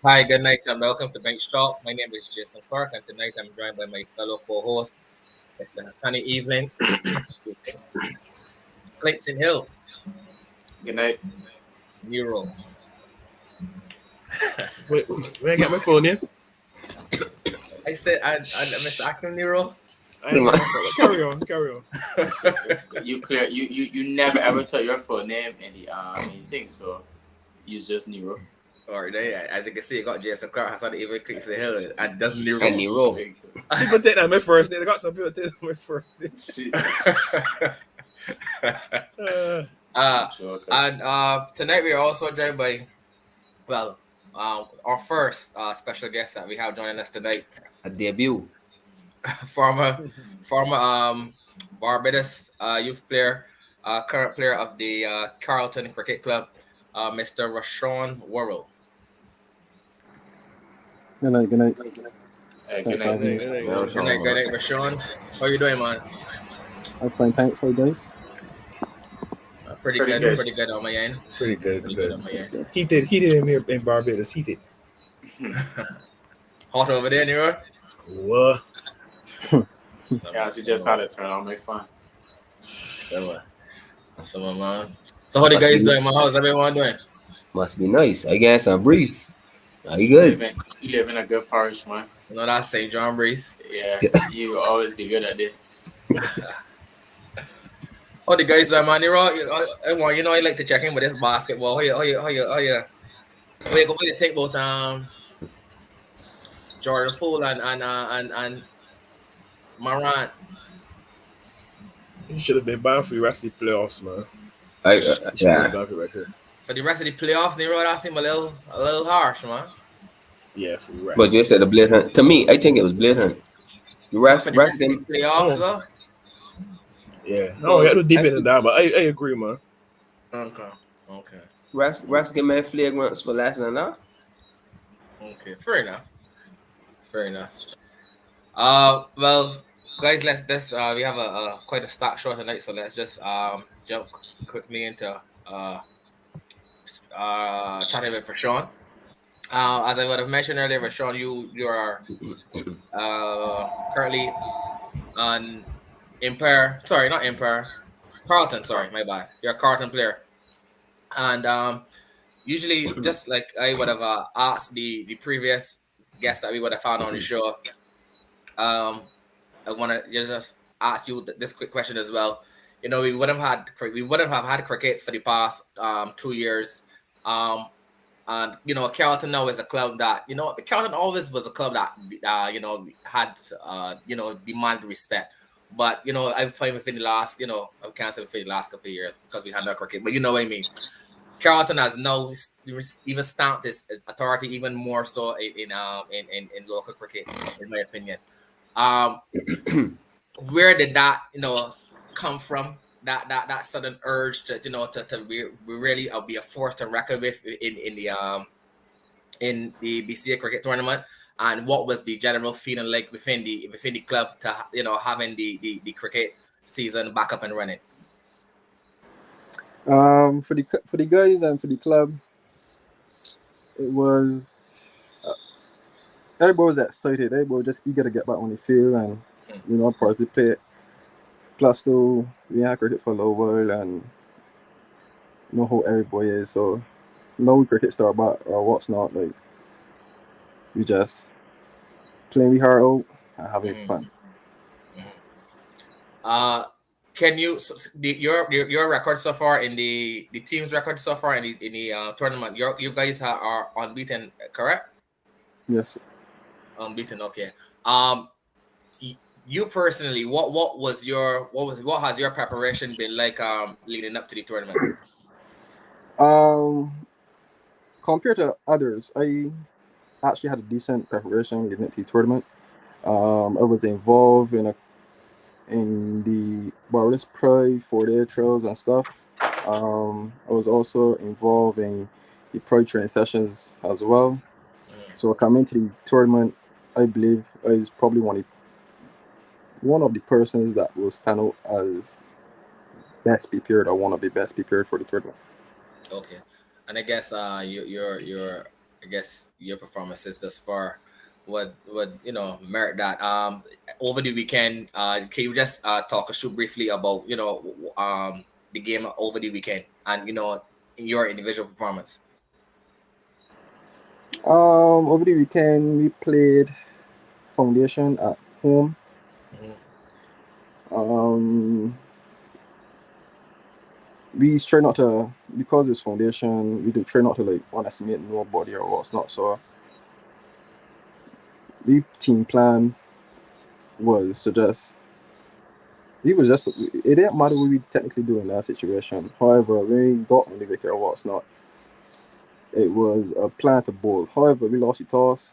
Hi, good night, and welcome to Bench Talk. My name is Jason Clark, and tonight I'm joined by my fellow co-host, Mr. Sunny Evening, excuse me, Clayton Hill, Good night. Nero. Wait, where I got my phone in? I said, and Mr. Akim Nero. I ain't got my phone. Carry on. You clear. You never ever tell your full name in the anything. So use just Nero. All right, as you can see, I got Jason Clark, Hassan Evening, Clayton Hill, and that's Nero. And Nero. People take that my first name. I got some people take that my first name. And tonight we are also joined by, our first special guest that we have joining us tonight, A debut. former Barbados youth player, current player of the Carlton Cricket Club, Mr. Rashawn Worrell. Good night. Good night. Good night, Rashawn. How you doing, man? I'm fine, thanks. How you guys? Pretty good on my end. Pretty good. On my end. He did in here in Barbados. He did. Hot over there, Nero? What? Yeah, she just had to turn on my phone. Someone, man. So how the guys doing, man? How's everyone doing? Must be nice. I guess some breeze. Are you good? You live in a good parish, man. You know that's St. John Breeze. Yeah, you will always be good at it. Oh, the guys, man, you know, I like to check in with this basketball. How you think about Jordan Poole and Morant? He should have been bound for the rest of the playoffs, man. Yeah. For the rest of the playoffs, Nero, that seemed a little harsh, man. Yeah, for the rest. But you said the blade hunt. To me, I think it was blade hunt. The rest them. Playoffs, though. Yeah. No, I got to deep into that, but I agree, man. Okay. Rest get man flagrants for last night now. Okay, fair enough. Well, guys, let's we have a quite a start show tonight, so let's just jump quickly into chatting with Rashawn. As I would have mentioned earlier, Rashawn, you are currently on Carlton. Sorry, my bad. You're a Carlton player, and usually, just like I would have asked the previous guest that we would have found on the show, I want to just ask you this quick question as well. You know, we wouldn't have had cricket for the past 2 years. And you know, Carlton now is a club that Carlton always was a club that had demanded respect. But you know, I find within the last I can't say within the last couple of years because we had no cricket, but you know what I mean. Carlton has now even stamped his authority even more so in local cricket, in my opinion. Where did that come from? That sudden urge to really be a force to reckon with in the BCA cricket tournament, and what was the general feeling like within the club to having the cricket season back up and running? For the guys and for the club, it was everybody was excited. Everybody was just eager to get back on the field and participate. Plus, though, we had cricket for a little while, and you know how everybody is. So, no cricket start back or what's not. Like, we just playing we heart out and having fun. Can you your record so far in the team's record so far in the tournament? You guys are unbeaten, correct? Yes, sir. Unbeaten. Okay. You personally, what has your preparation been like leading up to the tournament? Compared to others, I actually had a decent preparation leading up to the tournament. I was involved in the Barbados Pride 4-day trails and stuff. I was also involved in the Pride training sessions as well. So coming to the tournament, I believe I was probably one of the persons that will stand out as best prepared or one of the best prepared for the tournament. Okay, and I guess you're I guess your performances thus far would merit that. Over the weekend, can you just talk us through briefly about the game over the weekend and your individual performance? Over the weekend we played Foundation at home. Mhm. Um, we try not to, because it's Foundation. We do try not to like underestimate nobody or what's not. So the team plan was to just we were just it didn't matter what we technically do in that situation. However, when we got on the wicket or what's not, it was a plan to bowl. However, we lost the toss.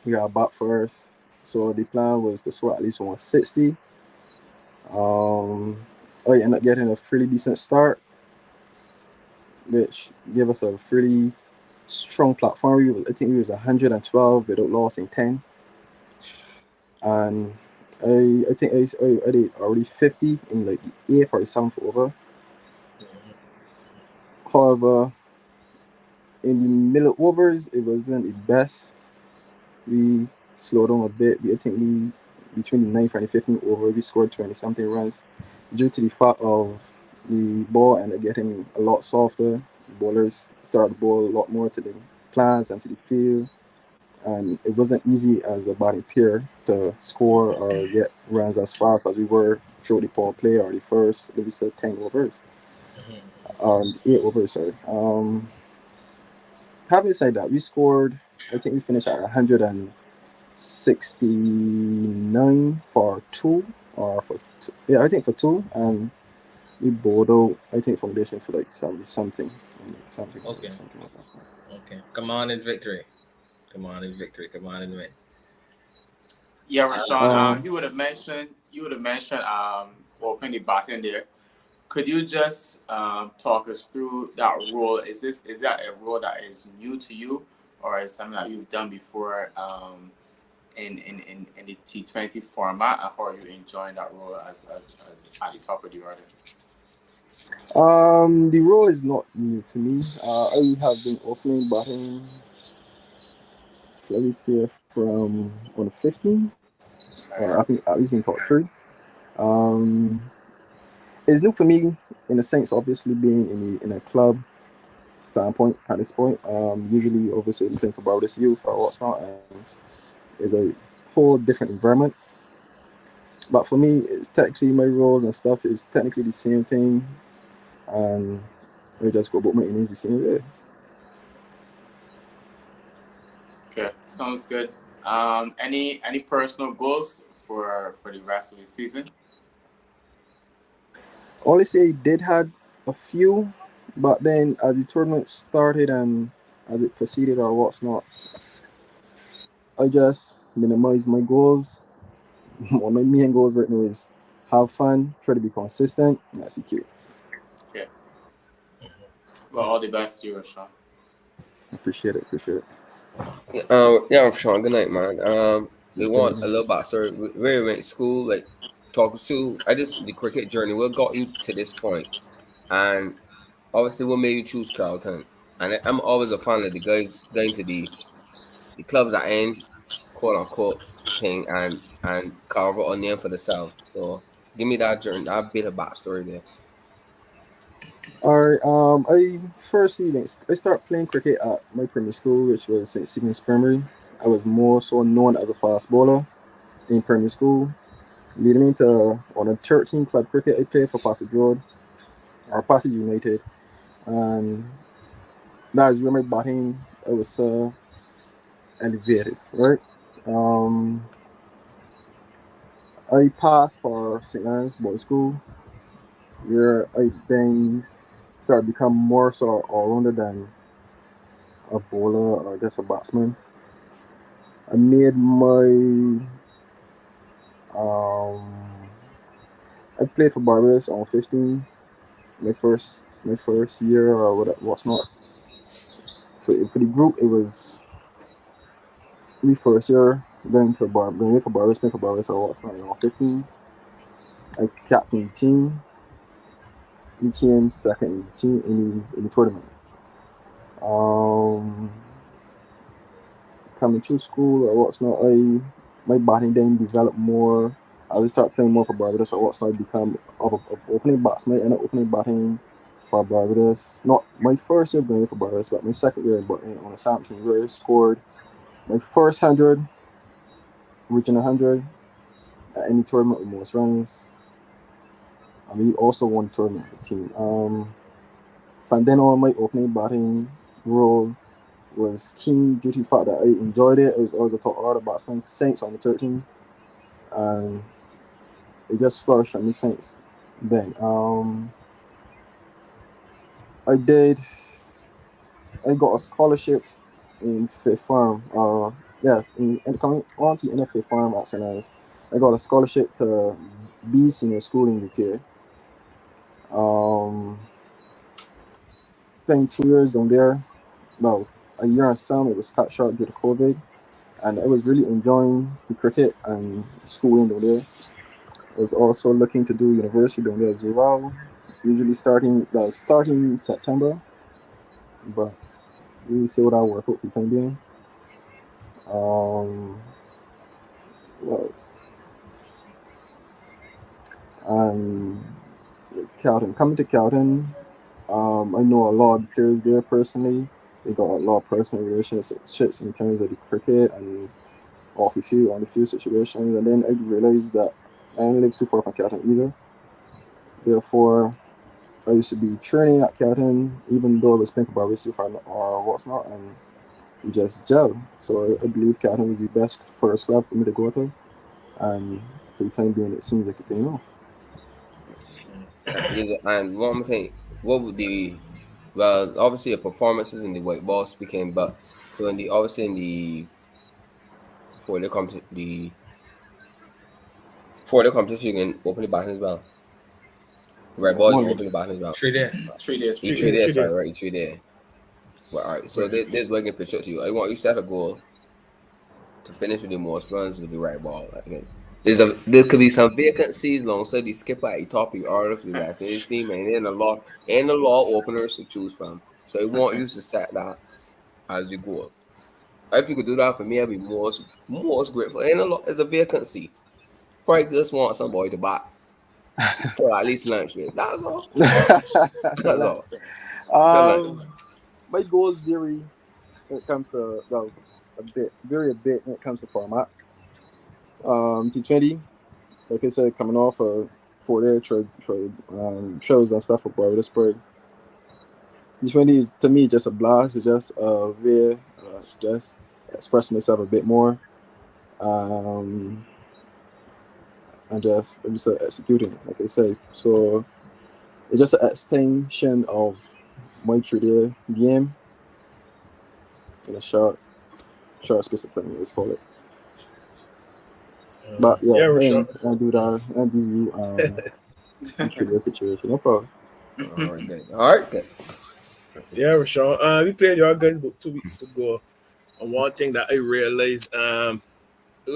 We got back first, so the plan was to score at least 160. I ended up getting a pretty decent start, which gave us a pretty strong platform. I think we was 112 without losing 10, and I think I did already 50 in like the 8th or 7th over. However, in the middle overs, it wasn't the best. We slowed down a bit. I think we between the 9th and the 15th over, we scored 20 something runs due to the fact of the ball and getting a lot softer. Bowlers started to bowl a lot more to the plants and to the field, and it wasn't easy as a batting pair to score or get runs as fast as we were through the power play or the first, let me say, 10 overs, 8 overs, sorry. Having said that, we scored, I think we finished at 169 for 2, or for two, yeah, I think for 2, and we bowled out, I think, Foundation for like 70 something. Something like Okay. that. Okay. Come on in victory. Come on in victory. Come on in win. Yeah, Rashawn. Um, You would have mentioned opening the batting there. Could you just talk us through that role? Is that a role that is new to you, or is something that you've done before in the T20 format? And how are you enjoying that role as at the top of the order? the role is not new to me. I have been opening batting, let me see, from on the 15, or I think at least in top 3. Um, it's new for me in the sense, obviously, being in a club standpoint at this point. Usually, obviously, playing for Barbados Youth or what's not, and it's a whole different environment. But for me, it's technically my roles and stuff is technically the same thing, and I just go about my innings the same way. Okay, sounds good. Any personal goals for the rest of the season? Honestly, I did had a few, but then as the tournament started and as it proceeded or what's not, I just minimized my goals. One of my main goals right now is have fun, try to be consistent, and execute. Okay. Well, all the best to you, Rashawn. Appreciate it, appreciate it. Yeah, I'm Sean. Good night, man. We want a little backstory. Where you went to school, like talk to. I just the cricket journey. What got you to this point, and obviously what made you choose Carlton. And I'm always a fan of the guys going to the clubs that in quote unquote thing and carve out a name for themselves. So give me that journey, that bit of backstory there. All right. I started playing cricket at my primary school, which was St. Stephen's Primary. I was more so known as a fast bowler in primary school, leading into on a 13 club cricket. I played for Passage Road or Passage United, and that is where my batting I was elevated. Right. Um, I passed for St. Anne's Boys School, where I then started become more so all rounder than a bowler or just a batsman. I made um I played for Barbados on 15, my first year or what's not. For the group it was my first year going for Barbados, playing for Barbados or what's not on 15. I captained the team, became second in the team in the tournament. Um coming through school or what's not, my batting then developed more. As I start playing more for Barbados or what's not, I become of opening batsman and opening batting for Barbados. Not my first year playing for Barbados, but my second year on a 17 where I scored my first 100, reaching 100 at any tournament with most runs. And we also won the tournament as a team. From then on, my opening batting role was keen due to the fact that I enjoyed it. I was always a top order batsman since on the 13, and it just flourished at me since then. I got a scholarship in fifth form. Coming on to the fifth form at St. Ives. I got a scholarship to B senior school in UK. Playing 2 years down there. Well, a year and some. It was cut short due to COVID, and I was really enjoying the cricket and schooling down there. I was also looking to do university down there as well. Usually starting September, but we'll see what I work out for the time being. What else? And Carlton, coming to Carlton, I know a lot of players there personally. We got a lot of personal relationships in terms of the cricket and on the few situations. And then I realized that I didn't live too far from Carlton either. Therefore, I used to be training at Carlton, even though I was playing for Barbados or what's not, and we just gel. So I believe Carlton was the best first club for me to go to, and for the time being, it seems like it's paying off. And one more thing, what would obviously the performances in the white ball speaking, but so in the for the competition you can open the batting as well. Right ball you open the batting as well. 3 days. 3 days. Each 3 days, sorry, right, each 3 days. Well, all right, so there's what I can pitch up to you. I want you to set a goal to finish with the most runs with the right ball. Again, there could be some vacancies alongside the skipper at the top of the order for the West Indies team, and then a lot openers to choose from. So I want you to set that as you go. If you could do that for me, I'd be most grateful. And there's a vacancy. Probably just want somebody to bat for at least lunch with. That's all. That's all. My goals vary when it comes to a bit when it comes to formats. T20, like I said, coming off a 4-day shows and stuff for Barbados. T20 to me just a blast. It's just just express myself a bit more, and just executing, like I said. So it's just an extension of my 3-day game in a short space of time, let's call it. But yeah, I do that. I do the situation. No problem. All right, good. Yeah, Rashawn. We played your guys about 2 weeks to go. And one thing that I realized,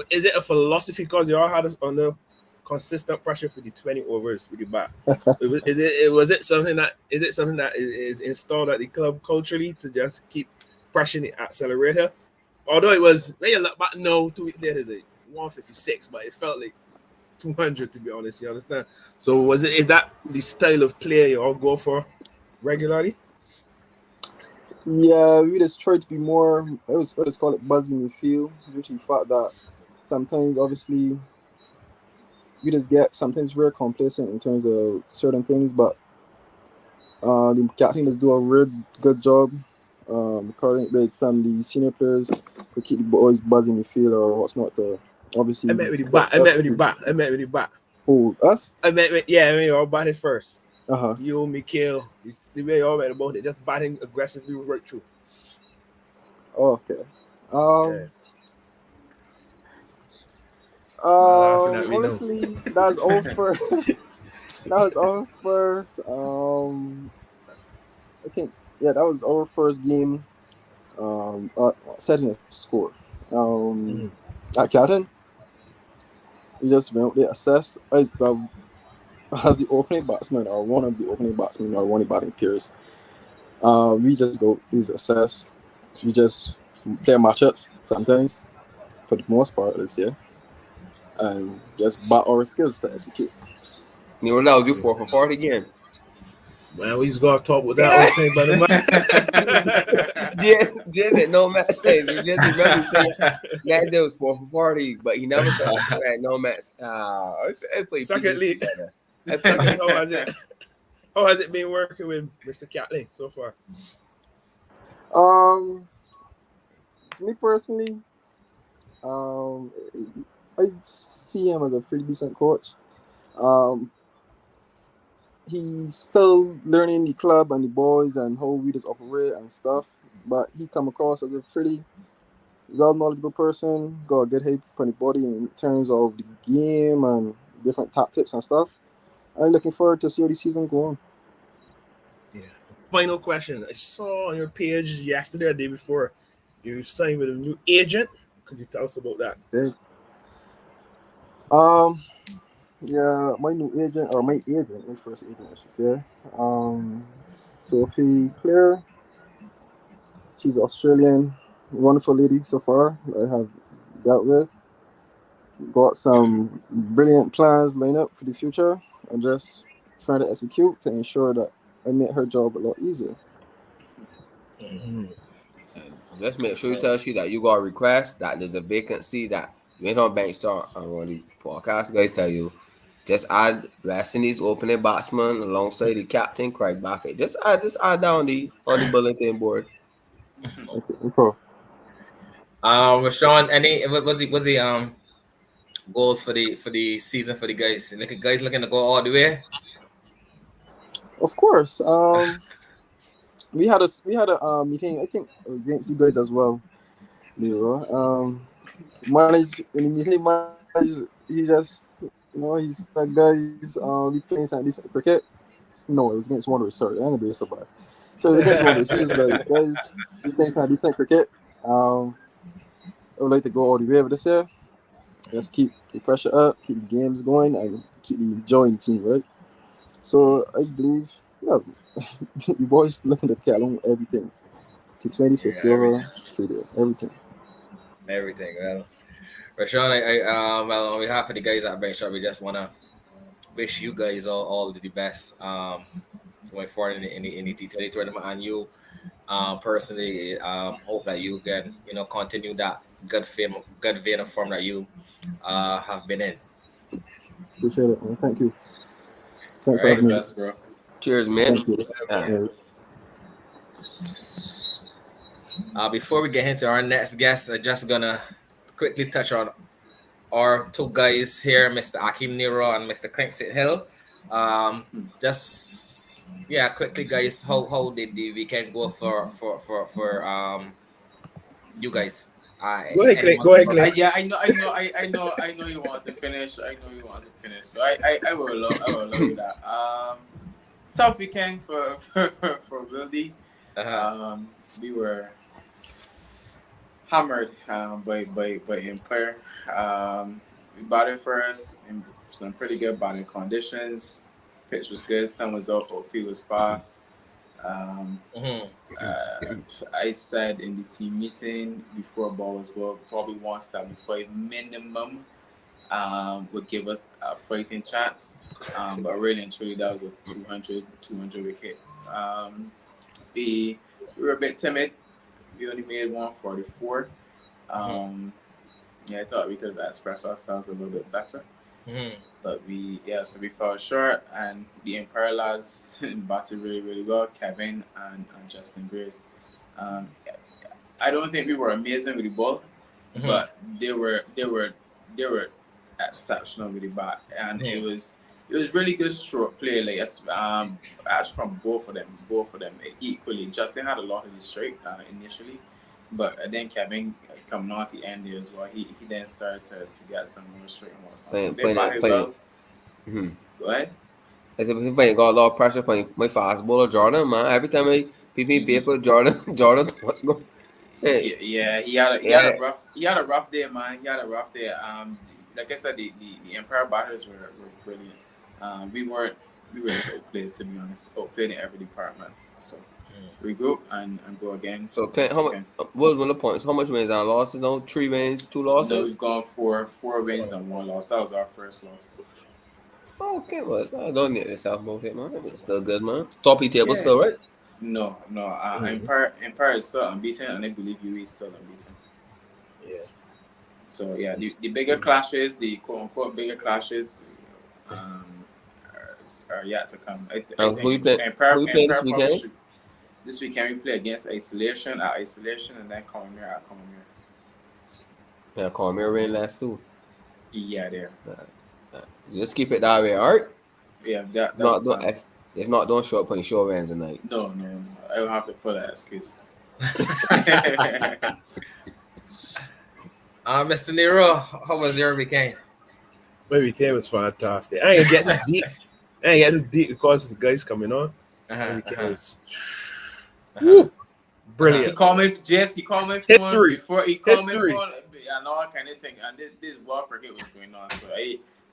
is it a philosophy because you all had us under consistent pressure for the 20 overs with the bat? Was it something that is installed at the club culturally to just keep pressuring the accelerator? Although it was when you look back now, 2 weeks later, it's like 156, but it felt like 200 to be honest. You understand? So is that the style of play you all go for regularly? Yeah, we just try to be more. I just call it buzzing the field, due to the fact that sometimes, obviously, we just get sometimes very complacent in terms of certain things. But the captain does do a real good job, according with some of the senior players to keep the boys buzzing the field or what's not. To obviously, I met with the bat. Who, us? I mean, you all batted first. Uh-huh. You, Mikhail, the way you all went about it, just batting aggressively right through. Oh, okay. Honestly, that was all first. That was our first. I think that was our first game. Setting a score. At Carlton, we just went there, assessed as the opening batsman or one of the opening batsmen or one of the batting peers. We just assess. We just their matchups sometimes, for the most part this year, and just bat our skills to execute. You know, do 4 for 40 again. Man, we just gotta talk with that whole thing, but Just at no match says. You just remember saying that day was 4 for 40, but he never said that no match. I played secondly, secondly, how has it been working with Mr. Catley so far? Me personally, I see him as a pretty decent coach. He's still learning the club and the boys and how we just operate and stuff, but he come across as a pretty well knowledgeable person, got a good head for the body in terms of the game and different tactics and stuff. I'm looking forward to see how the season go on. Yeah. Final question. I saw on your page yesterday or the day before you signed with a new agent. Could you tell us about that? Yeah, my new agent, or my agent, my first agent, I should say. Sophie Claire. She's Australian, wonderful lady so far I have dealt with. Got some brilliant plans lined up for the future and just trying to execute to ensure that I make her job a lot easier. Mm-hmm. Just make sure you tell she that you got a request, that there's a vacancy, that you ain't on bench start. And when the podcast guys tell you, just add West Indies opening batsman alongside the captain Craig Baffett. Just add down on the bulletin board. Okay. Rashawn, any was he goals for the season for the guys? Guys looking to go all the way. Of course. We had a meeting, I think, against you guys as well, Leo. Manage in the meeting, he just, he's that guys. We playing some decent cricket. No, it was against Wanderers. Sorry, I'm gonna do it so bad. So it was against Wanderers. He was like, guys, we playing some decent cricket. I would like to go all the way over this year. Just keep the pressure up, keep the games going, and keep the joy in the team, right? So I believe, yeah, the boys looking to carry along everything. T20, 50 over, everything. Everything. Well, Rashawn, well, on behalf of the guys at Bench Shot, we just wanna wish you guys all the best going forward in the T20 tournament, and you personally hope that you can continue that good vein of form that you have been in. Appreciate it, man. Thank you. Thanks All for right, having me. Best, bro. Cheers, man. Thank you. Before we get into our next guest, I'm just gonna quickly touch on our two guys here, Mr. Akim Nero and Mr. Clinton Hill. Just quickly, guys, how did the weekend go for you guys? Go ahead, Clint. Yeah, I know you want to finish. So I will allow you that. Tough weekend for Wildy. We were hammered by Empire. We batted first in some pretty good batting conditions. Pitch was good. Sun was up. Outfield was fast. I said in the team meeting before ball was well, probably 175 minimum would give us a fighting chance. But really and truly, that was a 200 wicket. We were a bit timid. We only made 144. I thought we could have expressed ourselves a little bit better. But we fell short, and the Empire lads batted really, really well. Kevin and Justin Grace. I don't think we were amazing with the ball, but they were exceptional with the bat, and it was really good stroke play. Like actually from both of them equally. Justin had a lot of the straight initially, but then Kevin coming on at the end there as well. He then started to get some more straight and more something. Go ahead. I said, he got a lot of pressure playing my fast bowler Jordan, man. Every time I pick me paper, Jordan, what's going? Hey. Yeah, he had a rough day, man. He had a rough day. Like I said, the Empire batters were brilliant. We were just outplayed, to be honest. Outplayed in every department. So regroup and go again. So Clint, how much? What was one of the points? How much wins and losses? No, 3 wins, 2 No, losses. we've gone four wins and 1 loss. That was our first loss. Okay, well, I don't need this half about it, man. It's still good, man. Top of the table Yeah. still, right? No. Empire is still unbeaten, and I believe UE is still unbeaten. Yeah. So yeah, the bigger clashes, the quote unquote bigger clashes, are yet to come. I Who you think play? Empire, Who you playing this Empire probably weekend? should. This weekend we play against Isolation at Isolation, and then Commonwealth at Commonwealth. Yeah, call me rain last too. Yeah, there. Just keep it that way, alright? Yeah, that's Not the don't plan. if not, don't show up on show hands tonight. No. I will have to put that excuse. Mr. Nero, how was your weekend? My weekend was fantastic. I ain't get too deep. I ain't get too deep because the guys coming on. My weekend was woo, brilliant. He called me Jess. He called me History. before he called History. me and all kind of thing. And this world cricket was going on, so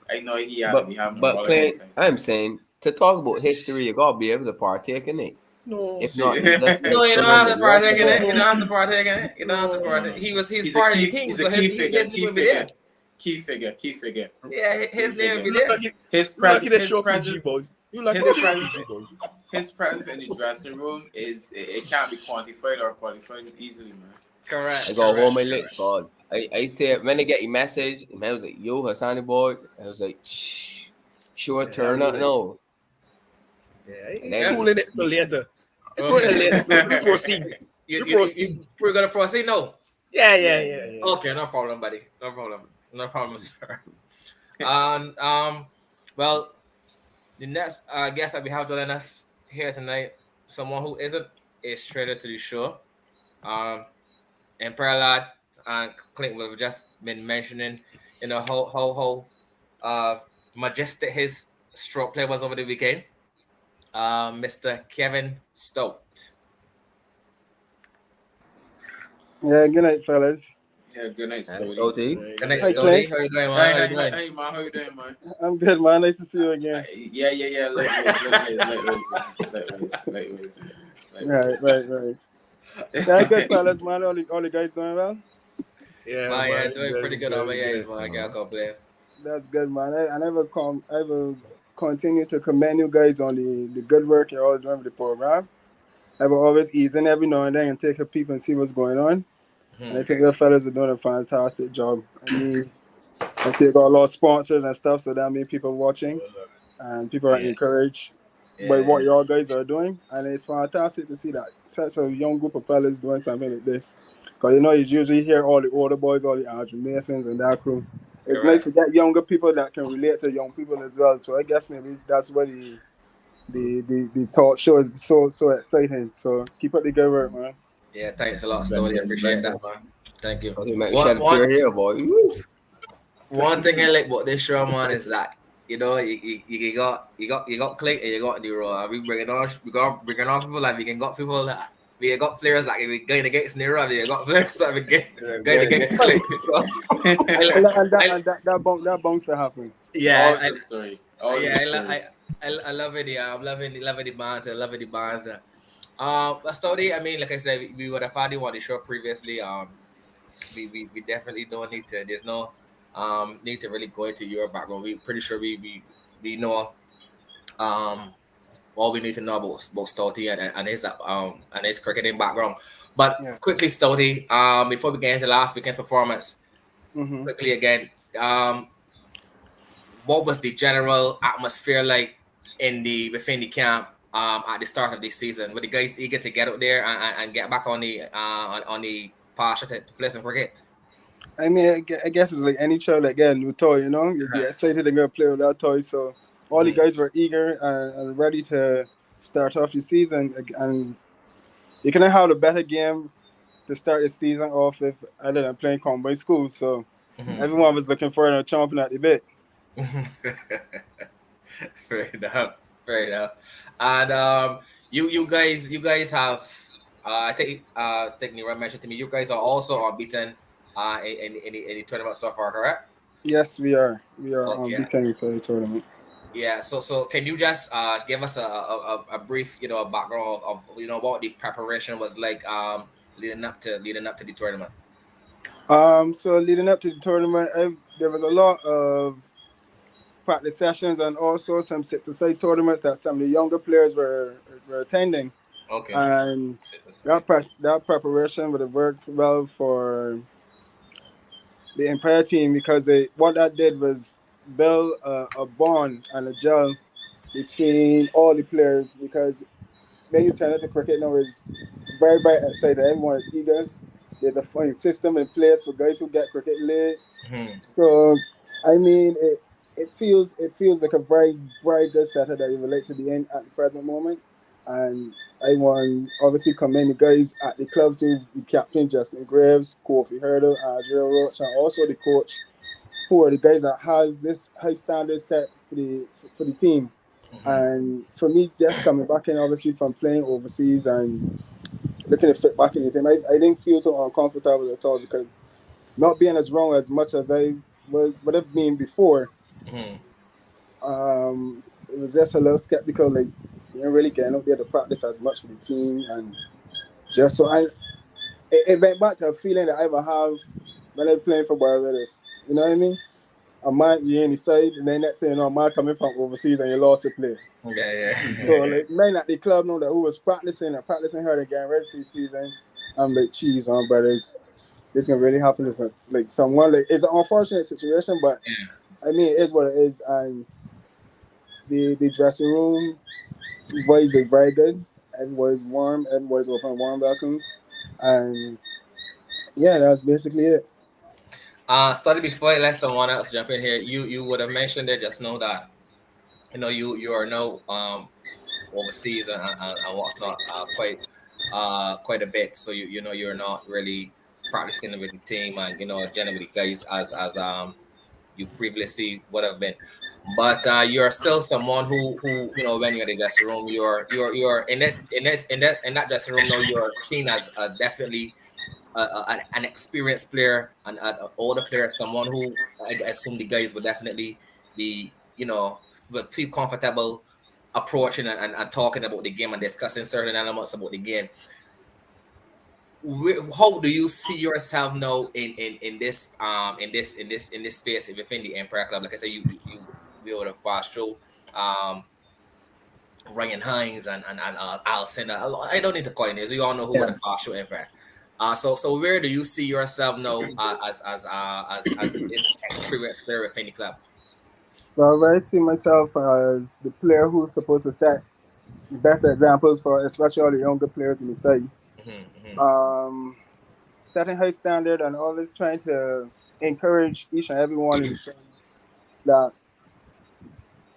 I know he had to be having a But roller Clint, coaster. I'm saying to talk about history, you gotta be able to partake in it. No, If not, you just No, you don't have to partake in it. No. You don't have to partake in it. You don't have to partake. He's He's part a of the key, king, he's so a key his figure, name will be there. key figure. Yeah, his name will be you there. lucky, His you lucky they presence, show PG, boy. You lucky his they show presence- PG, boy. his presence in the dressing room it can't be quantified or qualified easily, man. Correct. I got hold my lips, God. I said when they get your message, man was like, yo, Hassani boy. I was like, shh, sure, turn up, no. Yeah, And you then cooling just- it till later. You Okay. cooling it later, so you proceed. You proceed. We're gonna proceed now. Yeah. Okay, no problem, buddy. No problem, sir. Well, the next guest that we have joining us here tonight, someone who isn't a stranger to the show, and Persaud and Clint have just been mentioning, how majestic his stroke play was over the weekend. Mr. Kevin Stoute. Yeah, good night, fellas. Yeah, good night, And Stoute. Stoute. Good night, Hi, Stoute. Clint. How you doing, man? How you doing? Hey, man, how you doing, man? I'm good, man. Nice to see you again. Yeah. Likewise. Right. Yeah, good, fellas, man. All the guys doing well? Yeah, Man, yeah, man. doing pretty good on my eyes, man. I can't complain. That's good, man. I will continue to commend you guys on the good work you're all doing with the program. I will always ease in every now and then and take a peep and see what's going on. And I think the fellas are doing a fantastic job. I think got a lot of sponsors and stuff, so that means people watching and people are encouraged by what y'all guys are doing. And it's fantastic to see that such a young group of fellas doing something like this. Because, you usually hear all the older boys, all the Andrew Masons and that crew. It's Correct. nice to get younger people that can relate to young people as well. So I guess maybe that's why the talk show is so exciting. So keep up the good work, man. Yeah, thanks a lot, Story. I appreciate that, man. Thank you. Okay, man, shed a tear here, boy. Woo. One thing I like about this show, man, is that you got Click and you got Nero. And we bringing on people like we got players that we going against Nero. We got players that we going against Click. So, And that bounce to happen. yeah, Always a story. I love it. Yeah, I'm loving the banter. But Story, I mean, like I said, we would have had you on the show previously. We definitely don't need to. There's no need to really go into your background. We pretty sure we know all we need to know about Stoute and his cricketing background. But quickly, Stoute, before we get into last weekend's performance, quickly again, what was the general atmosphere like within the camp at the start of the season? Were the guys eager to get out there and get back on the path to play some cricket? I mean, I guess it's like any child that get a new toy, you get excited and go play with that toy. So all the guys were eager and ready to start off the season. And you cannot have a better game to start the season off with other than playing combined school. So everyone was looking forward and chomping at the bit. Fair enough. And you guys have I think Nira mentioned to me, you guys are also unbeaten in the tournament so far, correct? Yes, we are. We are unbeaten for the tournament. Yeah, so can you just give us a brief, a background of what the preparation was like leading up to the tournament. So leading up to the tournament, there was a lot of practice sessions and also some six-a-side tournaments that some of the younger players were attending, Okay. and Right. that preparation would have worked well for the entire team because what that did was build a bond and a gel between all the players because then you turn into cricket now is very bright outside. Everyone is eager. There's a fine system in place for guys who get cricket late. Hmm. So, I mean, it feels like a very good setup that you relate to be in at the present moment. And I want obviously commend the guys at the club too, the captain Justin Graves, Kofi Hurdle, Adriel Roach, and also the coach, who are the guys that has this high standard set for the team. Hmm. And for me, just coming back in obviously from playing overseas and looking to fit back in the team, I didn't feel so uncomfortable at all because not being as wrong as much as I would have been before. Hmm. It was just a little skeptical, like you didn't really get out there to practice as much with the team, and just so it went back to a feeling that I ever have when I playing for Barbados. You know what I mean? A man you're in the side, and then next thing you know, a man coming from overseas and you lost a play. Yeah, So yeah. like men at the club know that who was practicing and practicing hard and getting ready for the season. I'm like, cheese on brothers. This can really happen to like someone. Like it's an unfortunate situation, but I mean it is what it is. And the dressing room vibes are very good. Everybody's warm. Everybody's open, warm welcome, and yeah, that's basically it. Study before I let someone else jump in here. You would have mentioned there just know that you are now overseas and what's not quite a bit. So you're not really practicing with the team and generally guys as you previously would have been. But you're still someone who when you're in the dressing room, you're in that dressing room now. You're seen as definitely an experienced player and an older player, someone who I assume the guys would definitely be would feel comfortable approaching and talking about the game and discussing certain elements about the game. How do you see yourself now in this in this space within the Empire Club? Like I said, you be able to pass through um Ryan Hines and Alcindor. I don't need to call names. We all know who would Yeah. have passed through Empire. So where do you see yourself now as this experienced player within the club? Well, I see myself as the player who's supposed to set the best examples for especially all the younger players in the side. Hmm. Um, Setting high standard and always trying to encourage each and everyone in the side that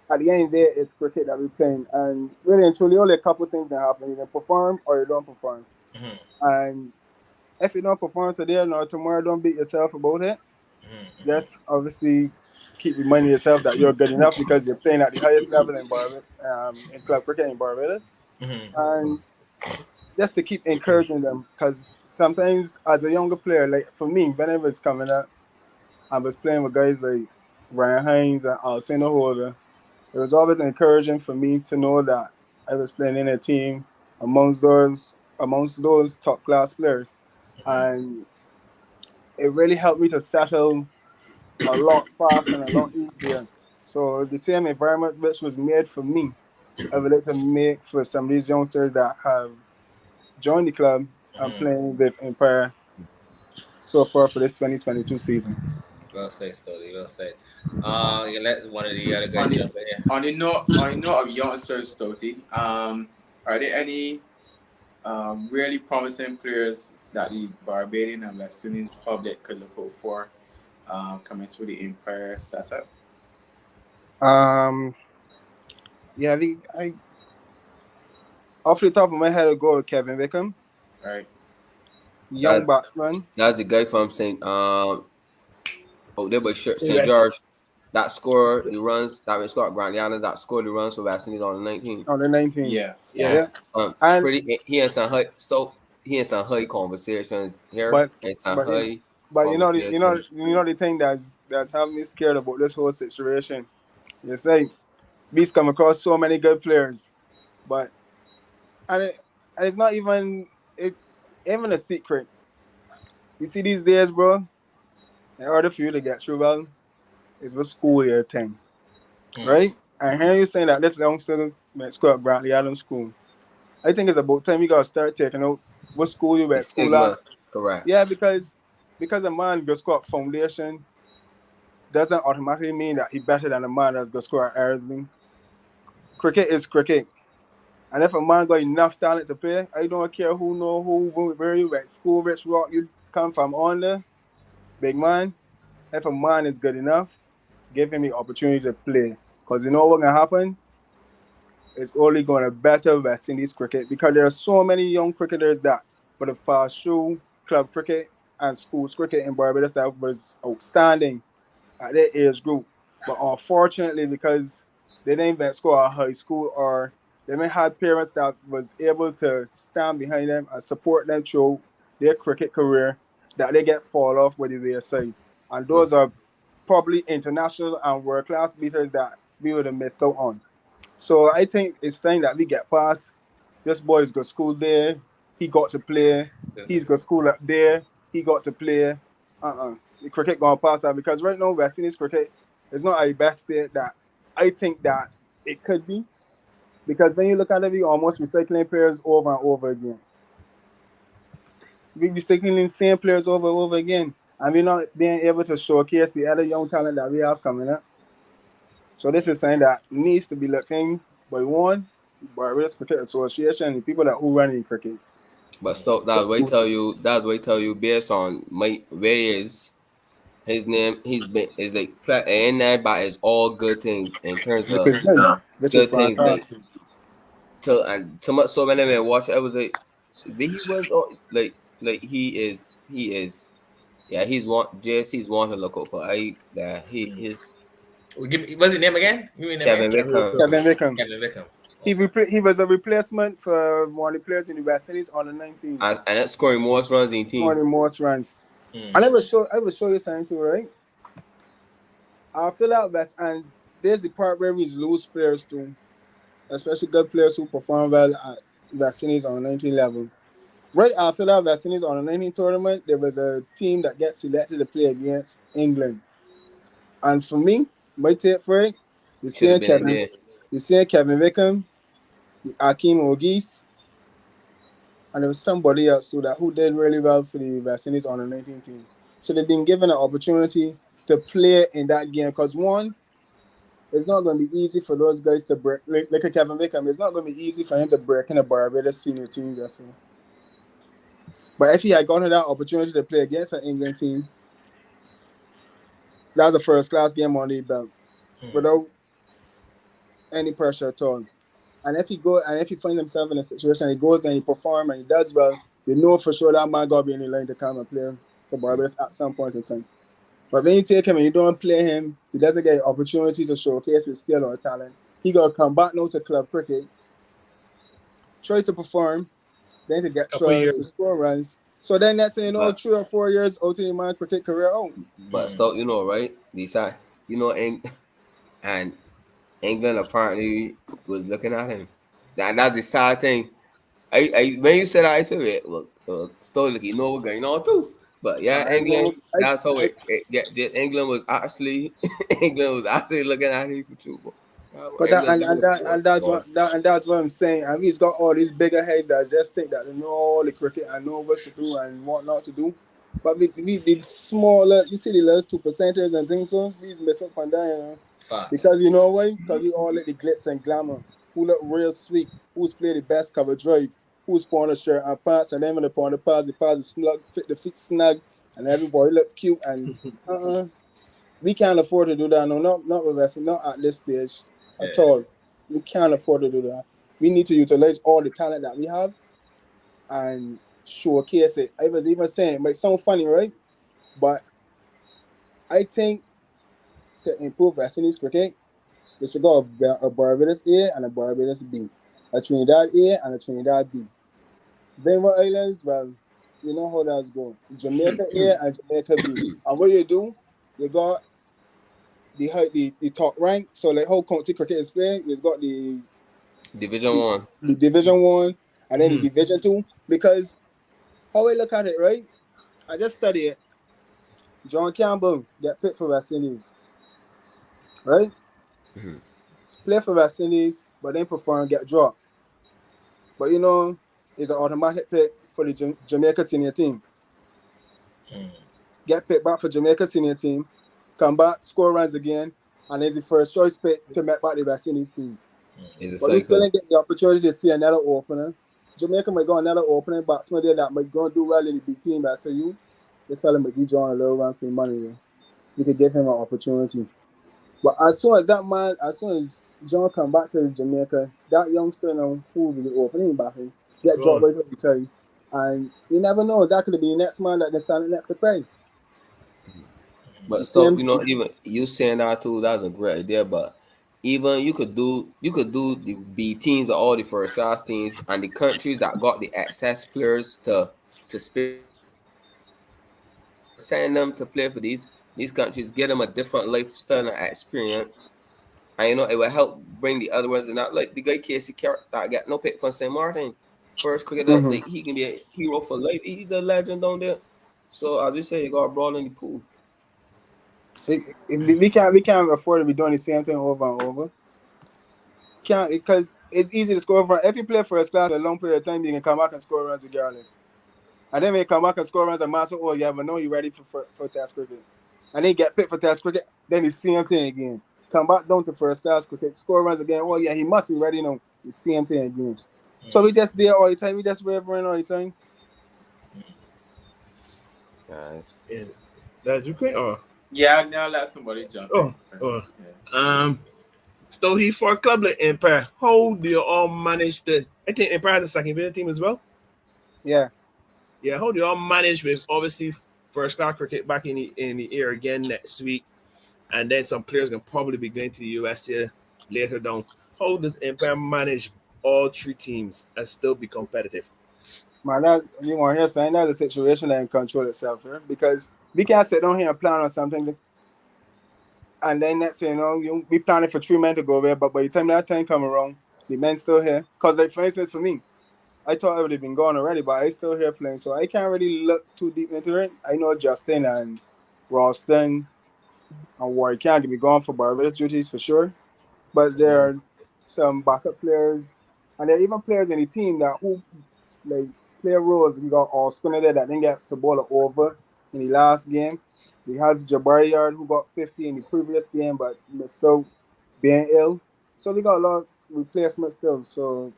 at the end of the day, it's cricket that we're playing. And really and truly, only a couple of things can happen. You can perform or you don't perform. Hmm. And if you don't perform today or tomorrow, don't beat yourself about it. Hmm. Just obviously keep reminding yourself that you're good enough because you're playing at the highest level in in club cricket in Barbados. Hmm. And just to keep encouraging them because sometimes as a younger player, like for me, when I was coming up, I was playing with guys like Ryan Hines and Alcindor Holder. It was always encouraging for me to know that I was playing in a team amongst those top class players, and it really helped me to settle a lot faster and a lot easier. So the same environment which was made for me, I would like to make for some of these youngsters that have joined the club and Hmm. playing with Empire so far for this 2022 season. Well said, Stody. Well said. You let one of the other On guys the jump in here. on the note of youngsters, Stoute, are there any really promising players that the Barbadian and West Indian public could look out for coming through the Empire setup? Um, yeah, off the top of my head, I'll go with Kevin Wickham, Right. young That's batsman. that's the guy from Saint oh there by St. Yes, George that scored the runs that was Scott Grandiana that scored the runs for West Indies on the 19. on the 19. Yeah. Yeah. Yeah. Yeah, and Pretty he and some high Stoke he and some high conversations here but and some but high but conversations. the thing that's having me scared about this whole situation. You say We've come across so many good players, but and, and it's not even a secret. You see these days, bro. In order for you to get through well, it's with school year thing, right? And here you saying that this youngster went school at Bradley Adams School. I think it's about time you gotta start taking out what school you The went school at. stigma, correct. Yeah, because a man goes school at foundation doesn't automatically mean that he better than a man that's goes school at Ersley. Cricket is cricket. And if a man got enough talent to play, I don't care where you went school, which rock you come from on the big man. If a man is good enough, give him the opportunity to play. Because you know what's gonna happen? It's only gonna better West Indies cricket because there are so many young cricketers that for the past through club cricket and schools cricket in Barbados that was outstanding at their age group. But unfortunately, because they didn't even score at high school or they may have parents that was able to stand behind them and support them through their cricket career, that they get fall off with the wayside. And those are probably international and world class beaters that we would have missed out on. So I think it's time that we get past this boy's got school there, he got to play, he's got school up there, he got to play. The cricket gonna pass that because right now West Indies cricket is not at the best state that I think that it could be. Because when you look at it, we almost recycling players over and over again. We recycling the same players over and over again. And we're not being able to showcase the other young talent that we have coming up. So this is something that needs to be looking by one, Barbados Cricket Association, and the people that who run in cricket. But stop that way tell you based on where he is, his name, he's been is like and that but it's all good things in terms Which of is good. Which is good things like fantastic. so many men watch I was like he was he is yeah he's one JSC's one to look out for his What's his name again? Give me his name Kevin again. Wickham Kevin Wickham. Kevin Wickham. He was a replacement for one of the players in the West Indies on the 19th. and that's scoring most runs in team. Scoring the most runs. And I will show you something too, right? After that, and there's the part where we lose players too, especially good players who perform well at West Indies on the 19 level. Right after that, West Indies on the 19 tournament, there was a team that gets selected to play against England. And for me, my take for it, you see Kevin Wickham, Akeem Ogis, and there was somebody else too who did really well for the West Indies on the 19 team. So they've been given an opportunity to play in that game because one, it's not going to be easy for those guys to break. Like a Kevin Wickham, it's not going to be easy for him to break in a Barbados senior team wrestling. But if he had gotten that opportunity to play against an England team, that's a first-class game on the belt without any pressure at all. And if he finds himself in a situation, he goes and he performs and he does well, you know for sure that man got to be in the line to come and play for Barbados at some point in time. But when you take him and you don't play him, he doesn't get an opportunity to showcase his skill or talent. He got to come back now to club cricket, try to perform, then to get tries to score runs. So then that's 3 or 4 years out in the man's cricket career out. But still, you know, right? And England apparently was looking at him. That's the sad thing. When you said that, I said, look, still look, you know what's going on too. But yeah, England. That's how England was actually looking at him too. But that's what I'm saying. I mean, he's got all these bigger heads that just think that they know all the cricket and know what to do and what not to do. But we the smaller, you see the little 2%ers and things, so these mess up and down, you know. Because you know why? Because we all like the glitz and glamour. Who look real sweet? Who's play the best cover drive? Who's pawn a shirt and pants? And then when they pawn the pass is snug, fit the feet snug, and everybody look cute. And we can't afford to do that. No, not with us, not at this stage at all. We can't afford to do that. We need to utilize all the talent that we have and showcase it. I was even saying, it might sound funny, right? But I think to improve West Indies cricket, we should go a Barbados A and a Barbados B, a Trinidad A and a Trinidad B. Bengal Islands, well, you know how that's going. Jamaica A and Jamaica B. And what you do, you got the top rank. So like how county cricket is playing, you've got the Division the, One. the Division 1 and then the Mhm. Division 2. Because how I look at it, right? I just study it. John Campbell get picked for West Indies, right? Mhm. Play for West Indies, but then perform get dropped. But you know, it's an automatic pick for the Jamaica senior team. Mm. Get picked back for Jamaica senior team, come back, score runs again, and is the first choice pick to make back the West Indies team. It's a But we still cycle. ain't get the opportunity to see another opener. Jamaica might go another opening batsman there that might go and do well in the big team. But I say you, this fella might give John a little run for money. There. We could give him an opportunity. But as soon as John come back to Jamaica, that youngster now who will be the opening batsman get dropped Gone. right up the tally. And you never know, that could be the next man that can stand next to Craig. But The stuff, same. even you saying that too, that's a great idea. But even you could do the B teams or all the first class teams and the countries that got the access players to send them to play for these countries, get them a different lifestyle and experience. And it will help bring the other ones in that, like the guy Casey Carrot that got no pick from St. Martin. First cricketer, Mhm. like he can be a hero for life. He's a legend down there. So as you say, you got brought in the pool. We can't afford to be doing the same thing over and over. Can't because it's easy to score for. If you play first class for a long period of time, you can come back and score runs regardless. And then when you come back and score runs and master, oh yeah, but no, you're ready for test cricket. And then you get picked for test cricket, then the same thing again. Come back down to first class cricket, score runs again. Oh yeah, he must be ready now. The same thing again. So we just there all the time. We just wavering all the time. Guys. Yeah. That's okay. Yeah, now let somebody jump in Oh, first. oh. Yeah. Stoute for a club like Empire. How do you all manage to? I think Empire has a second division team as well. Yeah. Yeah, how do you all manage with obviously first class cricket back in the air again next week, and then some players can probably be going to the US here later down. How does Empire manage all three teams and still be competitive? Man, that you want to hear saying that's a situation that can control itself here because we can't sit down here and plan on something and then next thing you know, you we planning for 3 men to go there, but by the time that time come around, the men still here. Cause like for instance for me, I thought I would have been gone already, but I still here playing, so I can't really look too deep into it. I know Justin and Ralston and Warwick can't be gone for Barbados duties for sure, but there are some backup players, and there are even players in the team that who like play roles. We got all spinner there that didn't get to ball it over in the last game. We have Jabari Yard who got 50 in the previous game, but still being ill. So we got a lot of replacement still. So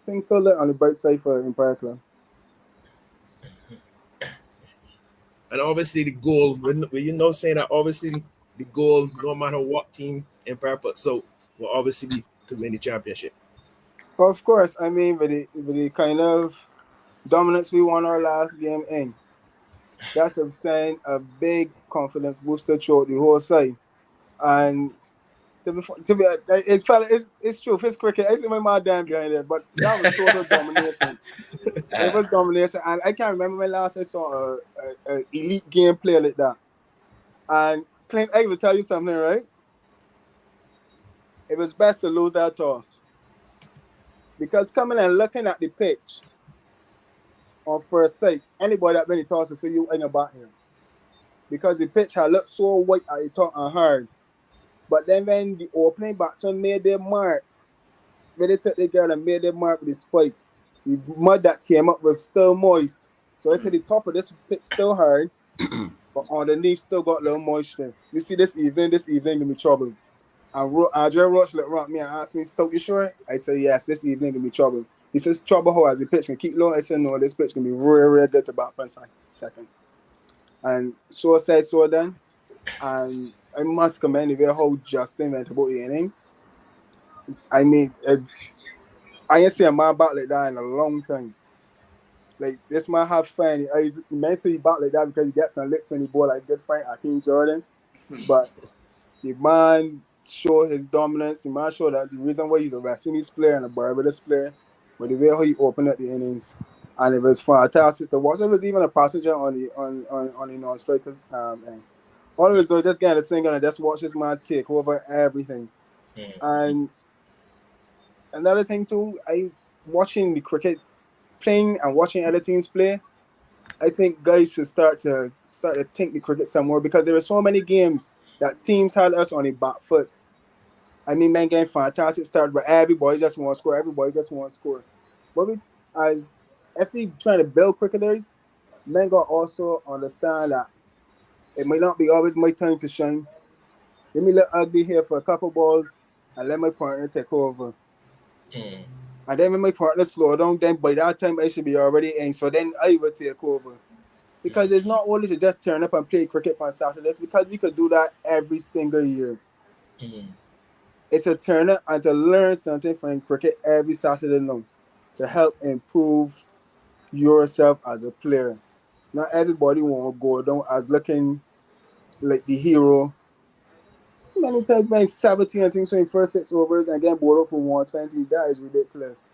things still look on the bright side for Empire Club. And obviously the goal, saying that obviously the goal, no matter what team Empire puts out, will obviously be to win the championship. Of course, I mean with the kind of dominance we won our last game in, that's a sign a big confidence booster throughout the whole side. And it's true. It's cricket. I see my mom down behind it, but that was total domination. It was domination, and I can't remember when last I saw a elite game player like that. And Clint, I will tell you something, right? It was best to lose that toss because coming and looking at the pitch on first sight, anybody that many tosses, so you in about here because the pitch had looked so white at the top and hard. But then when the opening batsman made their mark, when they took the girl and made their mark with the spike, the mud that came up was still moist. So I said the top of this pitch still hard, but underneath still got a little moisture. You see, this evening gonna be trouble. And Andre Roach looked around me and asked me, Stoke, you sure? I said, yes, this evening gonna be trouble. He says, trouble how as the pitch can keep low? I said, no, this pitch can be real good to bat for a second. And so said, so done. And I must commend the way how Justin went about the innings. I mean, I ain't seen a man back like that in a long time. Like, this man have fun. He may say he back like that because he gets some licks when he ball like good friend Akeem Jordan. But the man show his dominance. The man show that the reason why he's a West Indies player and a Barbados player, but the way how he opened up the innings, and it was fantastic to watch. It was even a passenger on the non-strikers end. Always though, just get a single and just watch this man take over everything. And another thing too, I watching the cricket playing and watching other teams play. I think guys should start to think the cricket some more because there are so many games that teams had us on the back foot. I mean, man, getting fantastic start, but everybody just want to score. Everybody just want to score. But if we trying to build cricketers, men got also understand that it might not be always my time to shine. Let me look ugly here for a couple balls and let my partner take over. And then when my partner slow down, then by that time I should be already in. So then I will take over. Because it's not only to just turn up and play cricket on Saturdays, because we could do that every single year. It's a turn up and to learn something from cricket every Saturday long to help improve yourself as a player. Not everybody want to go down as looking like the hero. Many times playing 17 and things in first 6 overs and getting bowled out for 120, that is ridiculous.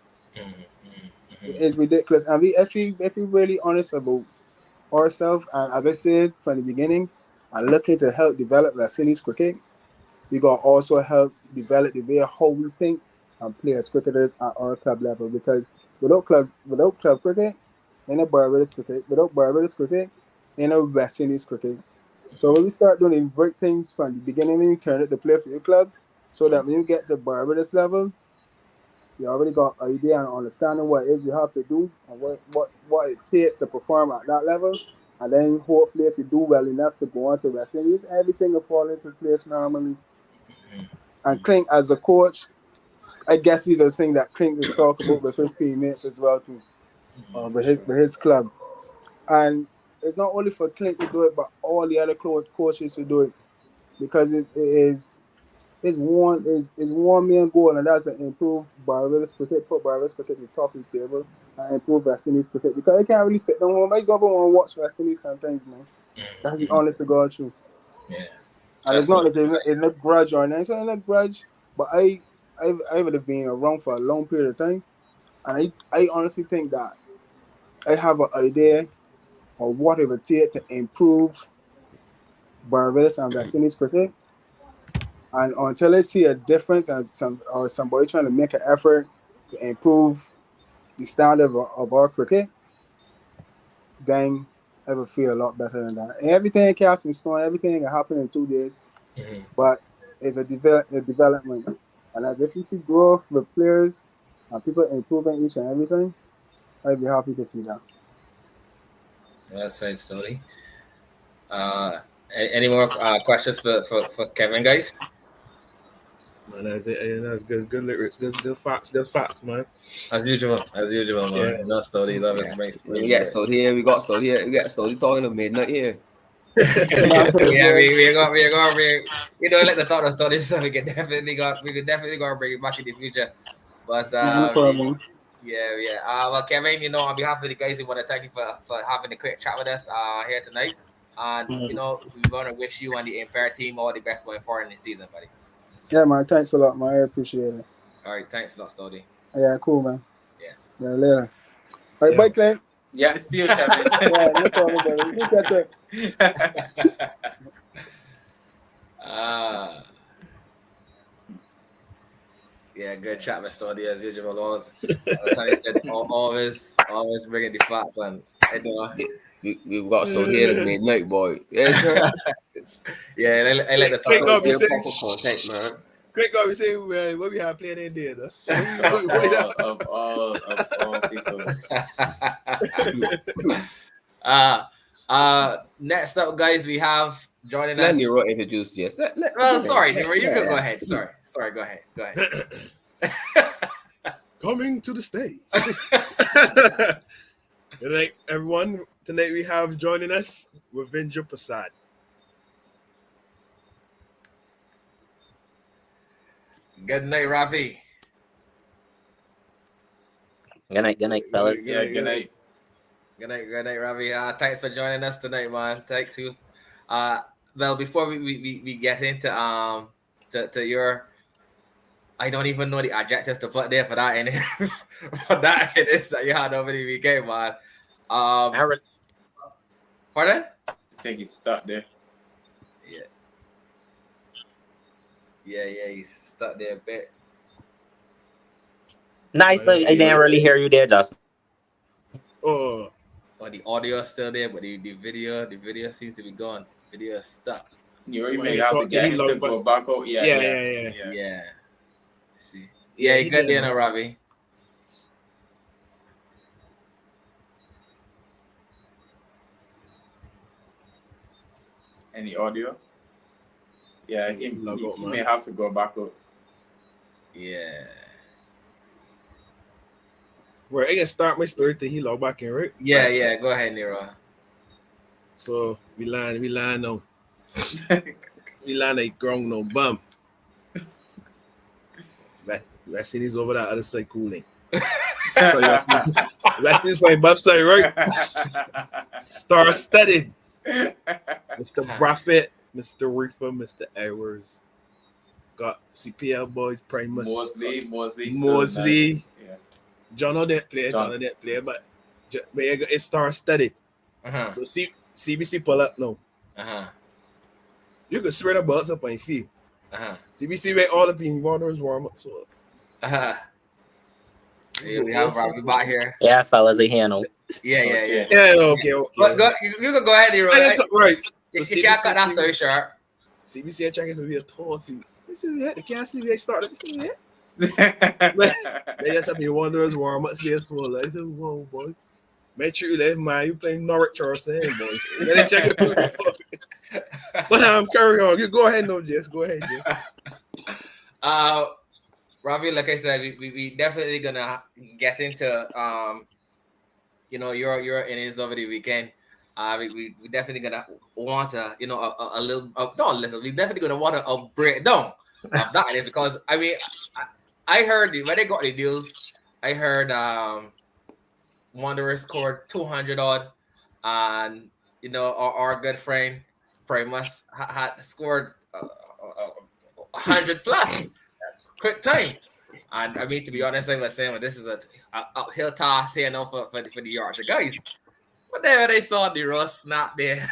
It is ridiculous. And if we really honest about ourselves, and as I said from the beginning, and looking to help develop West Indies cricket, we got also help develop the way how we think and play as cricketers at our club level. Because without club cricket, in a Barbados cricket, without Barbados cricket, in a West Indies cricket. So when we start doing the right things from the beginning, when you turn it to play for your club, so that when you get to Barbados level, you already got an idea and understanding what it is you have to do and what it takes to perform at that level. And then hopefully if you do well enough to go on to West Indies, everything will fall into place normally. And Klink as a coach, I guess these are things that Klink is talking about with his teammates as well too, with his club. And it's not only for Klink to do it, but all the other coaches to do it, because it is one main goal, and that's to improve Barbados cricket, put Barbados cricket at the top of the table, and improve West Indies cricket. Because I can't really sit down home. I just don't want to watch West Indies sometimes, man. That's be honest to God, true. Yeah. And it's not like it's not grudge or anything. It's not a grudge, but I would have been around for a long period of time, and I honestly think that I have an idea of what it would take to improve Barbados and West Indies cricket. And until I see a difference and somebody trying to make an effort to improve the standard of our cricket, then I would feel a lot better than that. And everything cast in stone, everything can happen in 2 days, but it's a development. And as if you see growth with players and people improving each and everything, I'd be happy to see that. That's right, Stoute. Any more questions for Kevin, guys? Man, that's good lyrics, good facts, man. As usual, man. Yeah. No Stoute always brings. We got Stoute here. We got Stoute talking to midnight here. Yeah, we got like the thought of Stoute, so we could definitely go and bring it back in the future. But No problem. yeah. Well, Kevin, on behalf of the guys, we want to thank you for having a quick chat with us here tonight. And we want to wish you and the Empire team all the best going forward in the season, buddy. Yeah, man. Thanks a lot, man. I appreciate it. All right, thanks a lot, Stoute. Yeah, cool, man. Yeah, later. All right, bye, Clint. Yeah, see you, Kevin. Yeah, no problem, buddy. You catch it. Yeah, good chat, Mr. Stoute, as usual. Always bringing the facts, and we've got Stoute here at midnight, boy. Yes, yeah, I like the Clint thought. got me saying, proper content, man. Clint got me saying, what we have playing in there, though. of all people. Next up, guys, we have joining Let us. Nero introduce yes. Sorry, Nero, you can go ahead. Sorry, go ahead. Coming to the stage. Good night, everyone. Tonight we have joining us Ravinder Persaud. Good night, Ravi. Good night, fellas. Yeah, good night. Good night, Ravi. Thanks for joining us tonight, man. Thanks you. Well, before we get into to your, I don't even know the adjectives to put there for that innings, that you had over the weekend, man. Pardon? I think he's stuck there. Yeah. Yeah, he's stuck there a bit. Nice. I didn't really hear you there, Justin. Oh, Or the audio is still there, but the video seems to be gone. Video is stuck. You Well, may he have to talked to- get he him to logged go back out. Yeah. Yeah. Let's see. Yeah, Yeah, he you got did. there now, Ravi. Any audio? Yeah, he Log out, man. may have to go back out. Yeah. Right, I can start my story till he log back in, right? Yeah. Go ahead, Nero. So we land now. We land a ground no bum. West Indies over that other side cooling. West Indies playing website, right? Star studded. Mr. Braffett, Mr. Reefer, Mr. Edwards. Got CPL boys, Primus. Mosley. Yeah. John didn't play, but it's star studded. Uh-huh. So CBC pull up now. Uh-huh. You could spread the balls up on your feet. Uh-huh. CBC make all the team Wanderers warm up. So Uh-huh. Yeah, we have Ravi back here. Yeah, fellas, I hear no. Yeah. okay. But you can go ahead, Nero. Right. You So can't cut that story short. CBC checking to be a tall CBC. This is it. They can't see they started. This is it. They just have me Wanderers warm up. They swallow. I said, whoa, boy. Make sure you let man. You playing Norwich or something, boy. Let me check it. But carry on. You go ahead, no, Jess. Go ahead, Jess. Ravi, like I said, we definitely gonna get into your innings over the weekend. We definitely gonna want to a little not a little. We definitely gonna want a breakdown of that because I heard when they got the deals, I heard Wanderers scored 200 odd, and our good friend Primus had scored 100 plus quick time. And to be honest, I was saying this is a uphill task here now for the Yorkshire guys. But then when I saw the Ross snap there,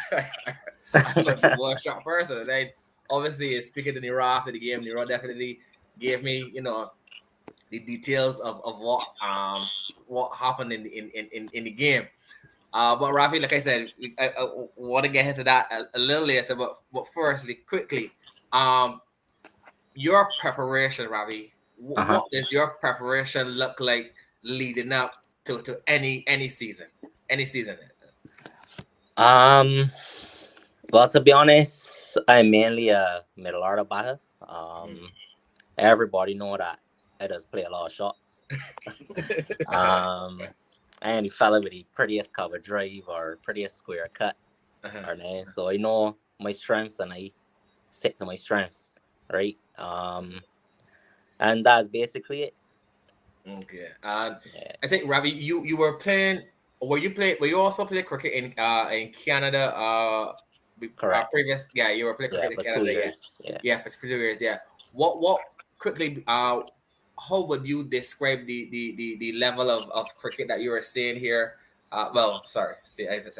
I was the worst shot first. And then obviously speaking to Nero after the game, Nero definitely gave me, the details of what happened in the game. But Rafi, like I said, I want to get into that a little later. But firstly, quickly, your preparation, Ravi. What does your preparation look like leading up to any season? Any season? Well, to be honest, I'm mainly a middle order batter. Everybody know that I just play a lot of shots. And the fella with the prettiest cover drive or prettiest square cut. So I know my strengths and I stick to my strengths, right? And that's basically it. Okay. I think Ravi, you were playing. Were you also playing cricket in Canada? Correct. Previous, you were playing cricket in Canada. 2 years. Yeah, for 2 years. Yeah. What quickly? How would you describe the level of cricket that you were seeing here? Sorry,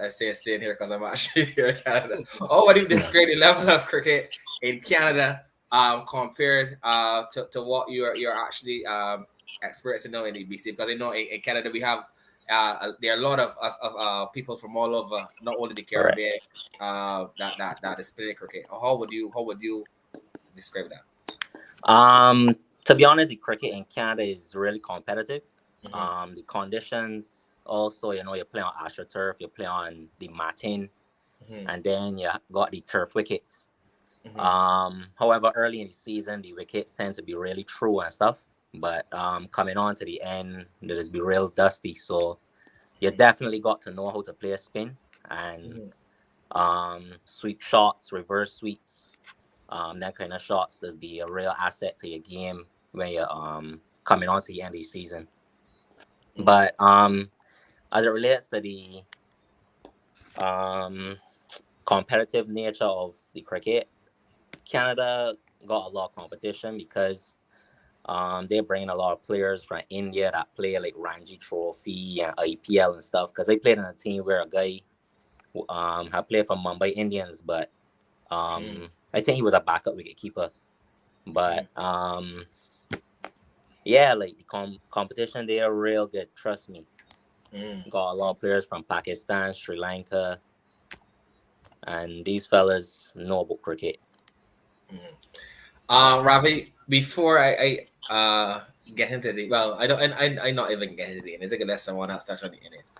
I say seeing here because I'm actually here in Canada. How would you describe the level of cricket in Canada compared to what you're actually experiencing now in the BCA? Because I know in Canada we have there are a lot of people from all over, not only the Caribbean, that is playing cricket. How would you describe that? To be honest, the cricket in Canada is really competitive. The conditions also, you play on AstroTurf, you play on the matting, and then you got the turf wickets. However, early in the season, the wickets tend to be really true and stuff. But coming on to the end, it'll be real dusty. So you definitely got to know how to play a spin and sweep shots, reverse sweeps, that kind of shots. There's be a real asset to your game when you're coming on to the end of the season. But as it relates to the competitive nature of the cricket, Canada got a lot of competition because they bring a lot of players from India that play like Ranji Trophy and IPL and stuff. Because I played in a team where a guy had played for Mumbai Indians, but I think he was a backup wicketkeeper. But yeah, like the competition, they are real good. Trust me. Got a lot of players from Pakistan, Sri Lanka, and these fellas know about cricket. Ravi, before I get into the I don't, and I not even get into the innings. I can let someone else touch on the innings.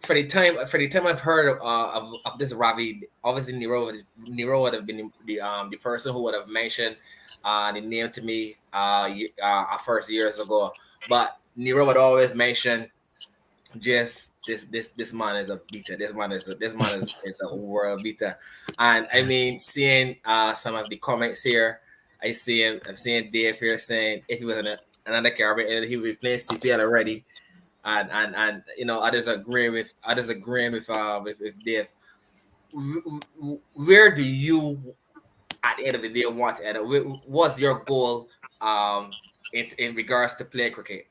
For the time I've heard of this Ravi, obviously Nero would have been the person who would have mentioned the name to me first years ago. But Nero would always mention just this man is a beater. This man is a world beater. And I mean, seeing some of the comments here, I'm seeing Dave here saying if he was in another Caribbean, he would be playing CPL already. And you know, others agreeing with Dave. Where do you at the end of the day want to end up? What's your goal in regards to play cricket?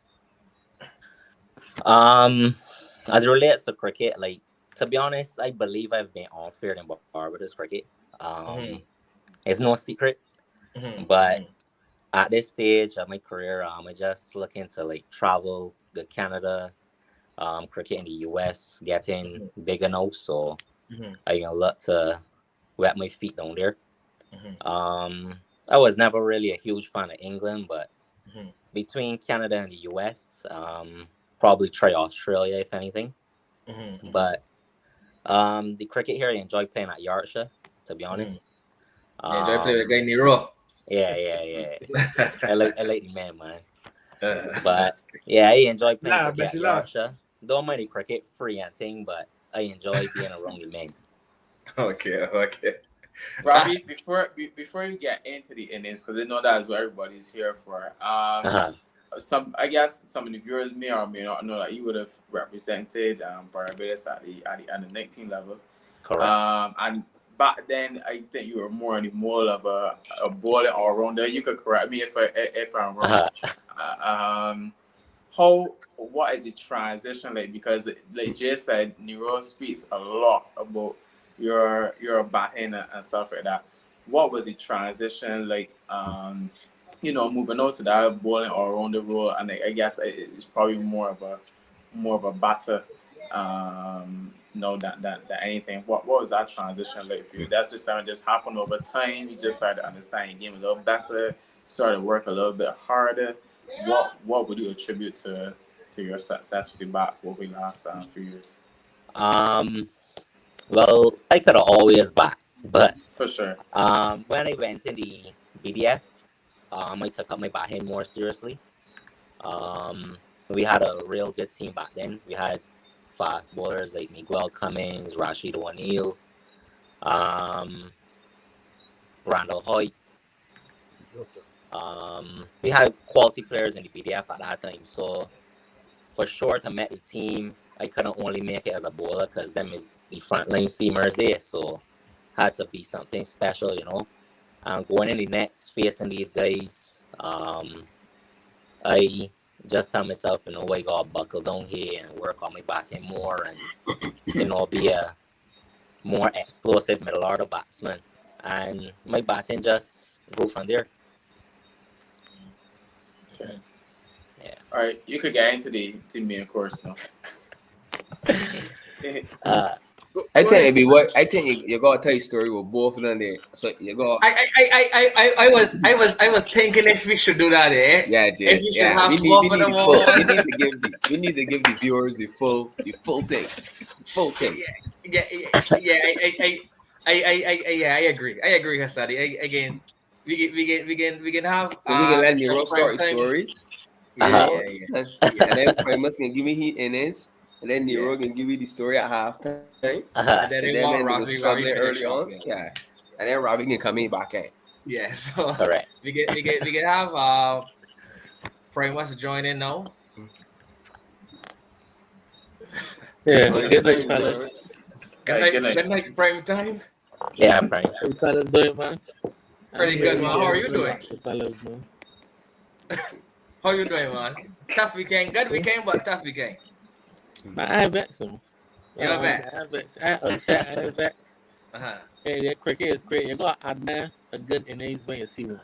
As it relates to cricket, like, to be honest, I believe I've been unfair in Barbados cricket. It's no secret, but at this stage of my career, I'm just looking to like travel to Canada, cricket in the US, getting bigger now, so I can look to wet my feet down there. I was never really a huge fan of England, but between Canada and the US, probably try Australia if anything. But the cricket here, I enjoy playing at Yorkshire, to be honest. Enjoy playing with guy Nero. Yeah. I like the man. But yeah, I enjoy playing cricket at Yorkshire. Don't mind the cricket, free and thing, but I enjoy being around the men. Okay. Ravi, before you get into the innings, because I know that's what everybody's here for. I guess some of the viewers may or may not know that you would have represented Barbados at the under 19 level. Correct. And back then, I think you were more in the mold of a bowler all rounder. You could correct me if I'm wrong. What is the transition like? Because like Jay said, Nero speaks a lot about your batting and stuff like that. What was the transition like? Moving on to that bowling all around the role, and I guess it's probably more of a batter. Than anything. What was that transition like for you? That's just something just happened over time. You just started to understand your game a little better, started to work a little bit harder. What would you attribute to your success with the bat over the last few years? Well, I could have always bat, but for sure. When I went in the BDF, I took up my batting more seriously. We had a real good team back then. We had fast bowlers like Miguel Cummings, Rashid O'Neal, Randall Hoyt. We had quality players in the BDF at that time. So for sure to make the team, I couldn't only make it as a bowler because them is the frontline seamers there. So had to be something special, And going in the nets, facing these guys, I just tell myself, I gotta buckle down here and work on my batting more and, be a more explosive middle order batsman. And my batting just grew from there. Okay. Yeah. All right, you could get into the main course now. I think you gotta tell a story with both of them there. So you got. I was thinking if we should do that, eh? Yeah, Jess. Yeah, we need to give the viewers the full thing. Full thing. I agree, Hassadi. Again, we can have. So we can let Nero start a story. Yeah. And then Primus can give me his innings. And then Nero can give you the story at halftime. And then Robbie struggling early on. Yeah. And then Robbie can come in back in. Yeah. So correct. We can have Primus join in now. Yeah. Good night, fellas. Good night, prime time. Yeah, Prime. How you fellas doing, man? Pretty good, man. How are you doing? Fellas, man. How you doing, man? Tough weekend. Good weekend, but tough weekend. I vex him. You vex? I upset. I vex. Hey, that cricket is great. You got to admire a good innings when you see one.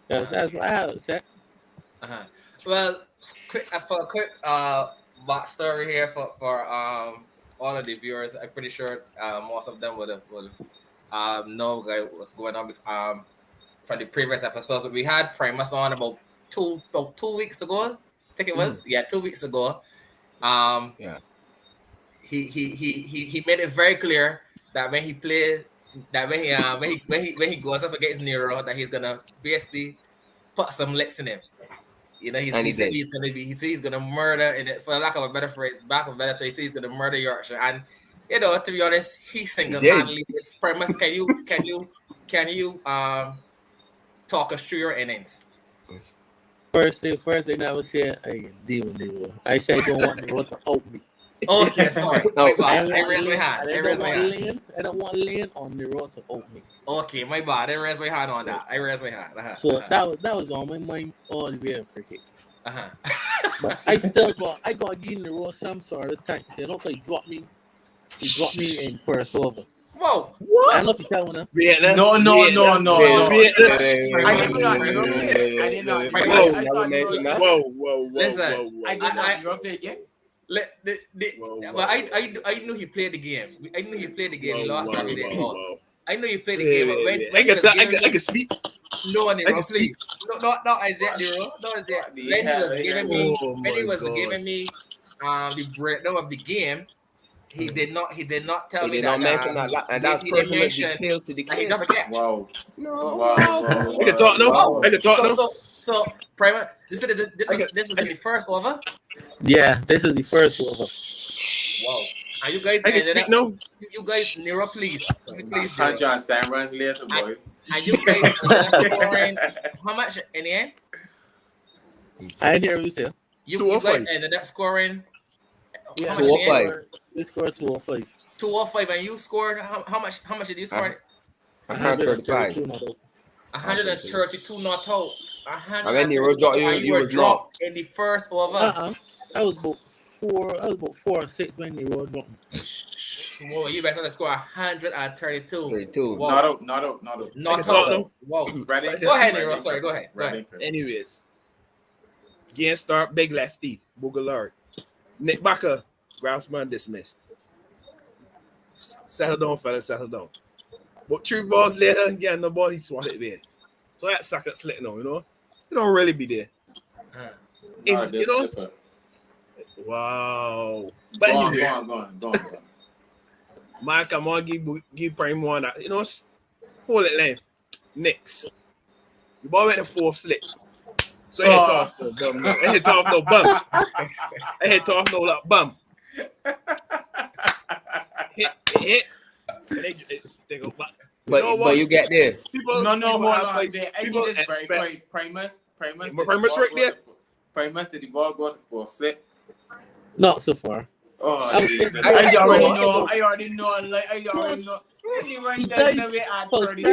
That's what I would say. Well, for a quick backstory here for all of the viewers, I'm pretty sure most of them would have know what's going on from the previous episodes. But we had Primus on about 2 weeks ago. I think it was 2 weeks ago. Yeah. He made it very clear that when he played, that when he goes up against Nero, that he's gonna basically put some licks in him. You know, he said he's gonna murder, and for lack of a better phrase, he said he's gonna murder Yorkshire. And you know, to be honest, he single-handedly. Primus, can you talk us through your innings? First thing I was saying, I deal with Nero. I said I don't want Nero to out me. Okay, sorry. I raised my hand. I don't want Lane on Nero to out me. Okay, my bad. I raised my hand on that. So that was on my mind all the way of cricket. But I still got to give Nero some sort of time. So don't like drop me. He dropped me in first over. Whoa! What? I don't know if you tell him. No. Whoa. Listen, I did not. You play again? But I knew he played the game. I knew he played the game. He lost every day. I know you played the game. But when I can speak. No, Nero, please. No, I did, Nero. No, I did. When he was giving me the breakdown of the game, he did not tell me that. He did not mention that, and that's personal details to the case. Wow. No. I can talk now. So, Primus, this was in the first over. Yeah, this is the first over. Wow. And you guys, I can speak now. You guys, Nero, please. John Sam runs later, boy. And you guys scoring how much in the end? I didn't hear you say. You guys ended up scoring. Yeah, 205. We scored 205. 205, and you scored how much? How much did you score? 135. 132 not out. And when Nero dropped you were dropped in the first over. I was about 4 or 6 when Nero dropped me. Whoa, you better score 132. 32. Wow. Not out. Not out. Wow. Ready? Go ahead, Nero. Sorry, go ahead. Anyways, game start, big lefty, Boogalard. Nick Backer, groundsman dismissed. Settle down, fellas, settle down. But 3 balls later, again, nobody swatted there. So that sucker slit now, you know? You don't really be there. You know? Wow. But anyway, go on. Mike, come on, give Prime one. You know, hold it length. Next. The ball went the 4th slit. So I hit off no bum. I hit off no bum. I hit off no like, bum. Hit. They go back. But you get there. People, hold on. I need people this very expect. quick. Primus Primus right there. Primus, did the ball go to 4th slit? Not so far. Oh, Jesus. I already know. Anyone that never had 30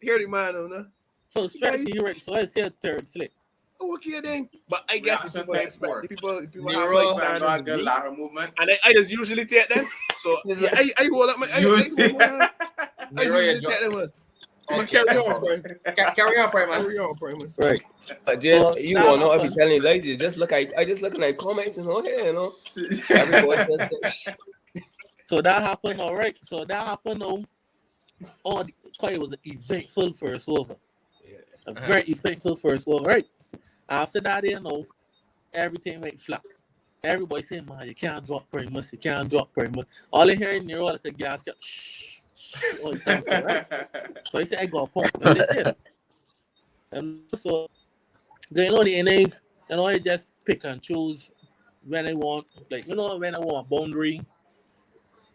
Hear the man on that. So strategy, you're right. So I say a 3rd slit. Oh, okay then. But I guess the people expect. The people have Nero, like standards. lateral movement. And I just usually take them. So I hold up my. I usually take them. Carry on, friend. Carry on, Primus. Carry on, Primus. Right. But just you won't know if you're telling lazy. Just look at I just looking at comments and you know. So that happened, all right. So that happened. It was an eventful first over. A very eventful first over, right? After that, everything went flat. Everybody saying, man, you can't drop Primus. You can't drop Primus. All I hear in Nero like a gas got shh. All the time, right? So I said, I got a pump. And they said, and so going on the innings, I just pick and choose when I want, when I want a boundary,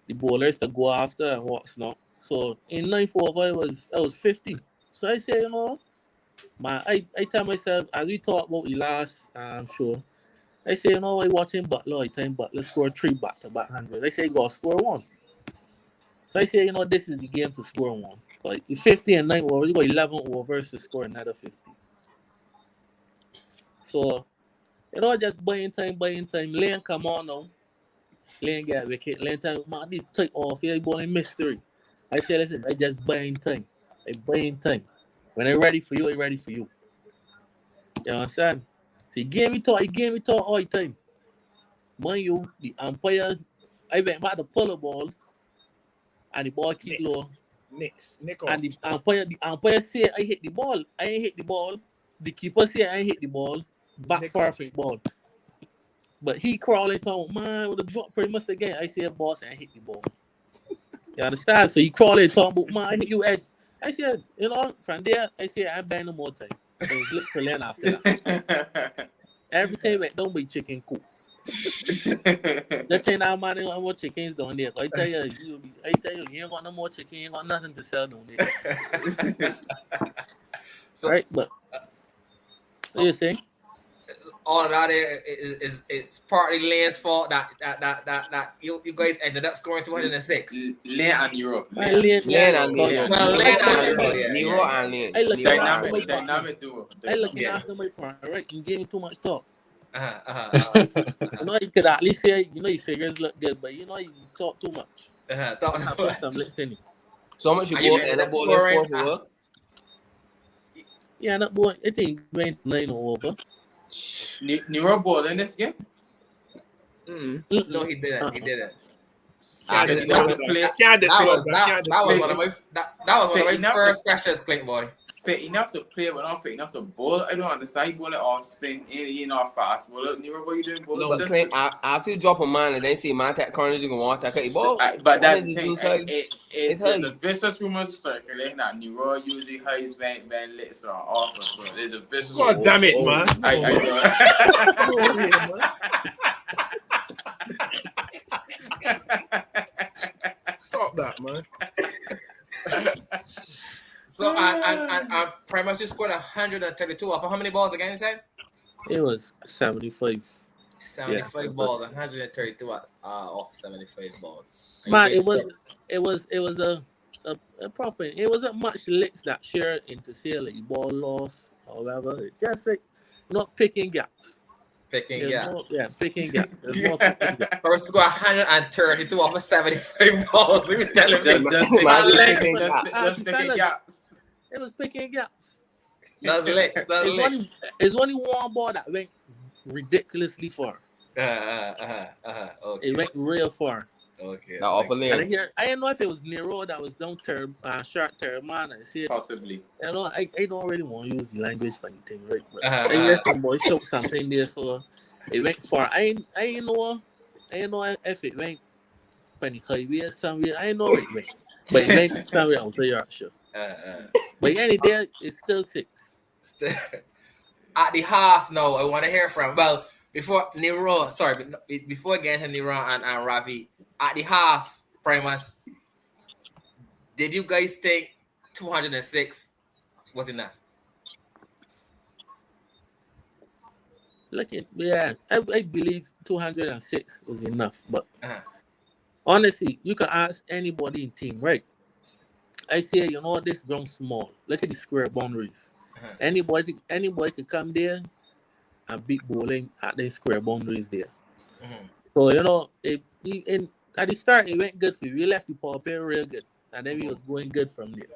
the bowlers to go after and what's not. So in 9th over, I was 50. So I say, I tell myself, as we talk about the last show, I say, I watching Butler, I think Butler score 3 back-to-back hundreds. I say, go score 1. So I say, this is the game to score 1. Like 50 and 9 over, you got 11 overs to score another 50. So, just buying time. Lane come on now. Lane got wicket. Lane time, man, this take off here, ball in mystery. I say, listen, I just buying time. I buying time. When I ready for you, I ready for you. You understand? So he gave me talk all the time. Mind you, the umpire, I went back to pull the ball, and the ball keep low. Nick And off. the umpire say I hit the ball. I ain't hit the ball. The keeper say I ain't hit the ball. Back Nick far off. for the ball. But he crawling talking, man, with a drop Primus again. I say, boss, I hit the ball. You understand? So he crawling talking about, man, I hit you edge. I said, you know, from there, I said, I bang no more time. I was look for land after that. Every time went down by chicken coop. That time now, man, there ain't more chickens down there. I tell you, you ain't got no more chicken, you ain't got nothing to sell down there. So Right? But what you saying? all of that is it's partly Lane's fault that you guys ended up scoring 206. Lane and Euro. Man, Lane and call Lane. you. Well, Lane and Euro, yeah. Nero and Lane. I look Nero at and my Lane. Dynamic duo. I looking Yeah. after my part, right? You gave me too much talk. Uh-huh. You know, you could at least say, you know, your figures look good, but you know, you talk too much. Thought- Put some listening. So much you And you go ended and the up ball scoring, in for what? Yeah, that boy, I think went 9 over. Nero ball in this game. No, he didn't. He didn't. Can't You discuss have to that. play Can't That discuss was that. Can't one of my discuss that was one of my Enough first questions, Clint boy. fit enough to play, but not fit enough to bowl. I don't understand. You bowl it all spin in, you not fast. Bowl Nero, what you doing? Bowl But just. Clint, after you drop a man and then see man that corner, you can want to take the ball. But that's the What thing. does he do, It's high? there's a vicious rumors circulating that Nero usually highs when lit or offer. So there's a vicious. God damn it, man. Stop that, man. So and Primus just scored 132 off of how many balls again? You said It was 75. 75 balls, 132 off 75 balls. Man, it was a proper. It wasn't much licks that shared into say like ball loss or whatever. It just like not picking gaps. Picking, yeah. Picking gaps. There's more picking gaps. First score 132 off of 75 balls. You telling me? Just picking gaps. It was picking gaps. That's licks. That's licks. It's only one ball that went ridiculously far. Okay. It went real far. Okay. Now off a And Lane. I didn't know if it was Nero that was down short term man. I said, Possibly. you know, I don't really want to use the language for anything, right? But Uh-huh. I hear some boy show something there, so it went far. I ain't know if it went for the highway or somewhere. I ain't know where it went, but it went somewhere out to Yorkshire. But any day, it's still 6. At the half, no, I want to hear from. Well, before Nero, before getting to Nero and Ravi, at the half, Primus, did you guys think 206 was enough? I believe 206 was enough, but Uh-huh. honestly, you can ask anybody in team, right? I say, you know, this ground small. Look at the square boundaries. Uh-huh. Anybody could come there and beat bowling at the square boundaries there. Mhm. So, you know, at the start, it went good for you. We left the power play real good. And then we was going good from there.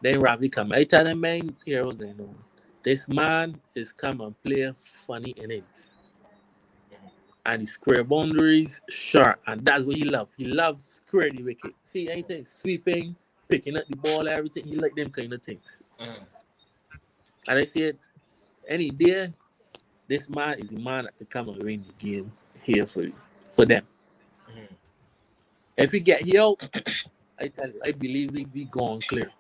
Then Ravi come. I tell them, man, here what they know. This man is come and play funny innings. And the square boundaries, sharp. And that's what he loves. He loves square the wicket. See, anything sweeping, picking up the ball, everything. He like them kind of things. Mhm. And I said, any day, this man is the man that can come and win the game here for you, for them. Mhm. If we get here, I tell you, I believe we gone clear.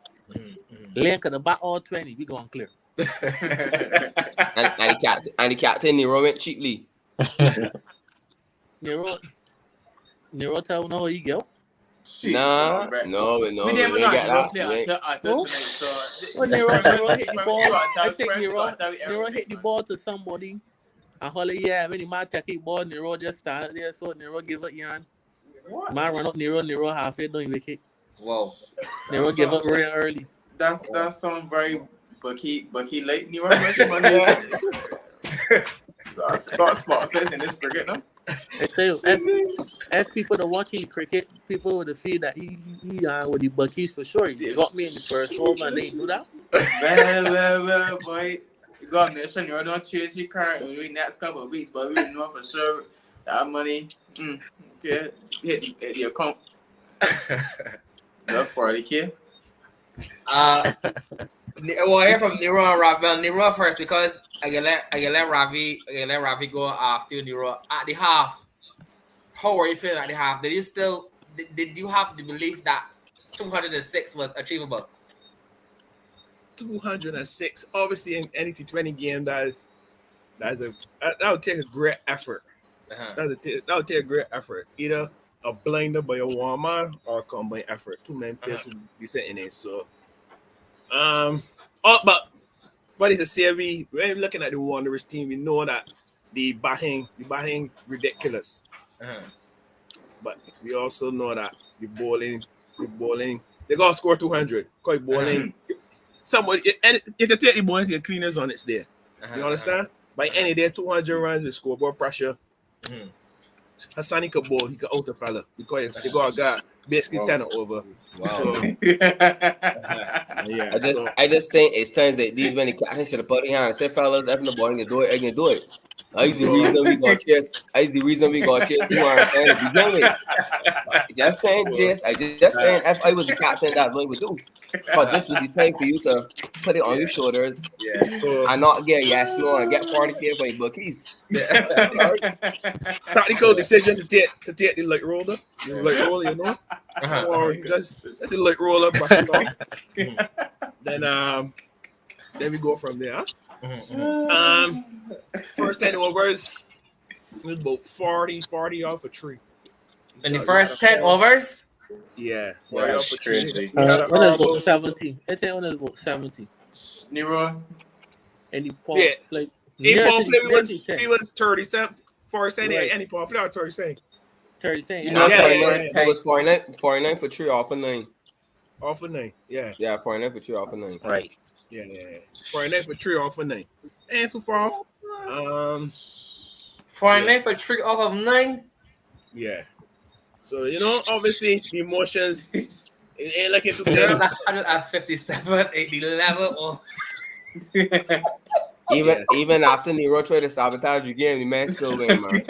Lane could have bat all 20, we gone clear. And the captain Nero went cheaply. Nero tell me how you go. No, we We ain't got play that. until tonight, so Well, Nero hit the ball. I think Nero hit the ball to somebody. And Holly, when the man take the ball, Nero just stand there, so Nero give it yarn. What? Man run up Nero halfway down wicket. Whoa. Nero give up real early. That's some very Bucky late Nero. Got spot face in this cricket, no? I say, as people that watching cricket, people would see that he with the Buckies for sure. He got me in the first over and they do that. Well, boy. You got to make sure you don't change your car in the next couple of weeks, but we know for sure that money, okay, hit the account. Not 40K. We'll hear from Nero and Ravi. Well, Nero first because I can let Ravi go after you, Nero. At the half, how were you feeling at the half? Did you have the belief that 206 was achievable? 206. Obviously, in any T20 game, that would take a great effort. That would take a great effort. Either a blinder by a one-man or a combined effort. Two men play two decent innings. So, but it's a say when you're looking at the Wanderers team, we know that the batting ridiculous. But we also know that the bowling, they gotta score 200. Because bowling, somebody, and you can take the bowling to the cleaners on its day. You understand? By any day, 200 runs with scoreboard pressure. Hassani could bowl, he could out a fella because they got a guy basically 10 over. Wow. So, yeah. I just think it's times that these when the captain should have put it and said, fellas, if the ball can do it, I can do it. That's the reason we got chase. That's the reason we got chase. You understand? To begin with. Just saying this. I just saying if I was the captain, that's what I would do. But this was the time for you to put it on your shoulders and not get yes, no, and get 40K by bookies. Tactical decision to take the light roller. You know? Or just the light roller, brush it off. Then we go from there. First 10 overs, it was about 40 off a tree. In the first 10 overs? Yeah. That's crazy. When it's about 70. I think when it's about 70. Nero. And the Paul play. He was 30 cent for saying any Paul play or 30 cent. 30 cent. You know, It was 49 for 3 off a 9. Off a 9, yeah. Yeah, 49 for 3 off a 9. Right. Yeah. 49 for 3 off a 9. And for 4. 49 for 3 off of 9? Yeah. So, obviously, the emotions, it ain't like it took There was 157 at the level. Even after Nero tried to sabotage the game, the man still win, man.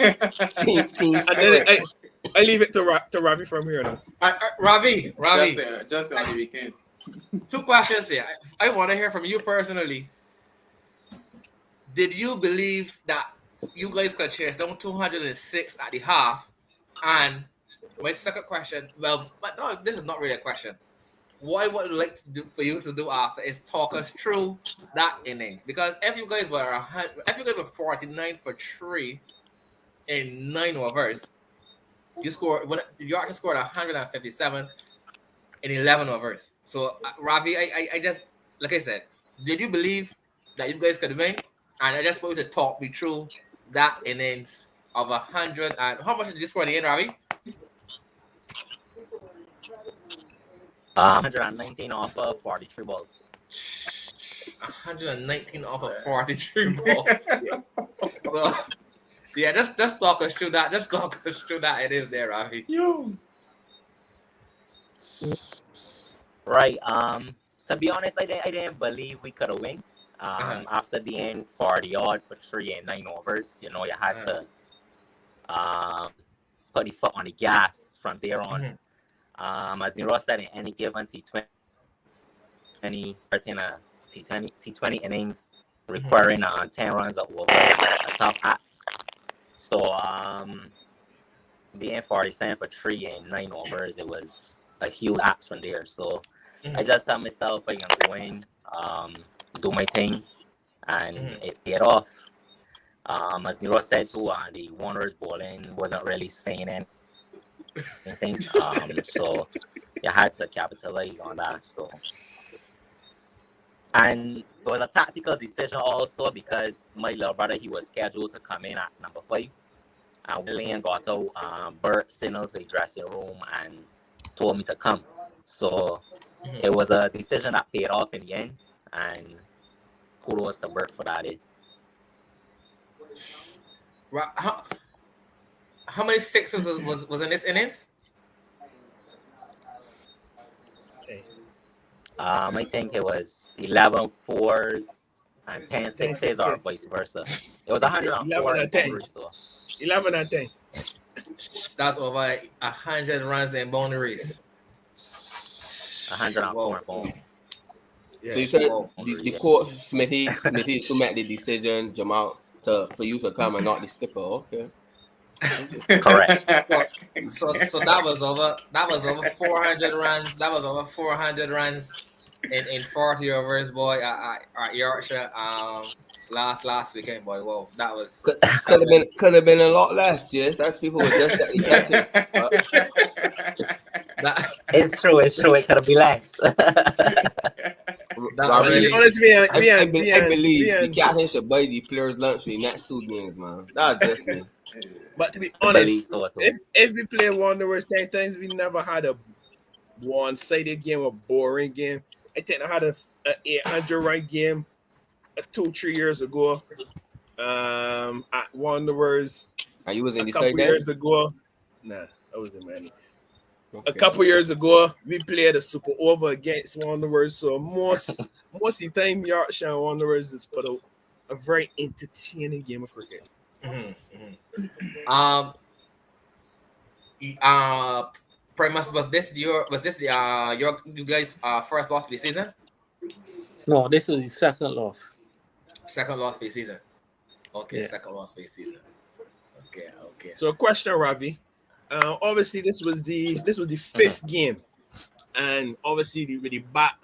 Team spirit. I leave it to Ravi from here now. Ravi. Just on the weekend. 2 questions here. I want to hear from you personally. Did you believe that you guys could chase down 206 at the half? And my second question, but no, this is not really a question. What I would like to do for you to do after is talk us through that innings, because if you guys were 49 for 3 in 9 overs, you actually scored 157 in 11 overs. So Ravi, I just, like I said, did you believe that you guys could win? And I just want you to talk me through that innings of 100 and how much did you score in the end, Ravi? 119 off of 43 balls. 119 off of 43 balls. So, yeah, just talk us through that. Just talk us through that. It is there, Ravi. Right. To be honest, I didn't believe we could have won. After being 40 odd for 3 and 9 overs, you had to put the foot on the gas from there on. As Nero said, in any given T20 innings requiring 10 runs or over, a tough act. So being 47 for 3 and 9 overs, it was a huge act from there. So I just tell myself I can go in, do my thing, and it paid off. As Nero said too, the Wanderers bowling wasn't really saying anything. So you had to capitalize on that. So, and it was a tactical decision also because my little brother, he was scheduled to come in at number 5, and William got out. Bert signaled to the dressing room and told me to come. So it was a decision that paid off in the end, and kudos to Bert for that. How many sixes was in this innings? I think it was 11 fours and 10 10 sixes or sixes. vice versa. It was 104 11 in and 10. boundaries, so 11 and 10. That's over 100 runs in boundaries. 104 in boundaries. Yeah. So you said Whoa. the court, Smithy who made the decision, Jamal, for you to come and not the skipper. Okay. Correct. So that was over 400 runs. That was over 400 runs in 40 overs, boy, at Yorkshire last weekend, boy. Whoa, that was Could have been a lot less, yes. As people were just at the catches. that It's true. It could be less. Ravi, To be honest, I believe the captain should buy the players lunch for the next 2 games, man. That's just me. But to be I believe honest, so too. if we play Wanderers 10 times, we never had a one-sided game, a boring game. I think I had a 800-run game 2-3 years ago. At Wanderers. And you was in A the couple side then? years ago. Nah, I wasn't many. Okay. A couple years ago, we played a super over against Wanderers. So most of the time, Yorkshire and Wanderers has put out a very entertaining game of cricket. Primus, was this your you guys first loss for the season? No, this is the second loss. Second loss for the season. Okay, Yeah. second loss for the season. Okay. So, question, Ravi. Obviously, this was the 5th game, and obviously with the bat,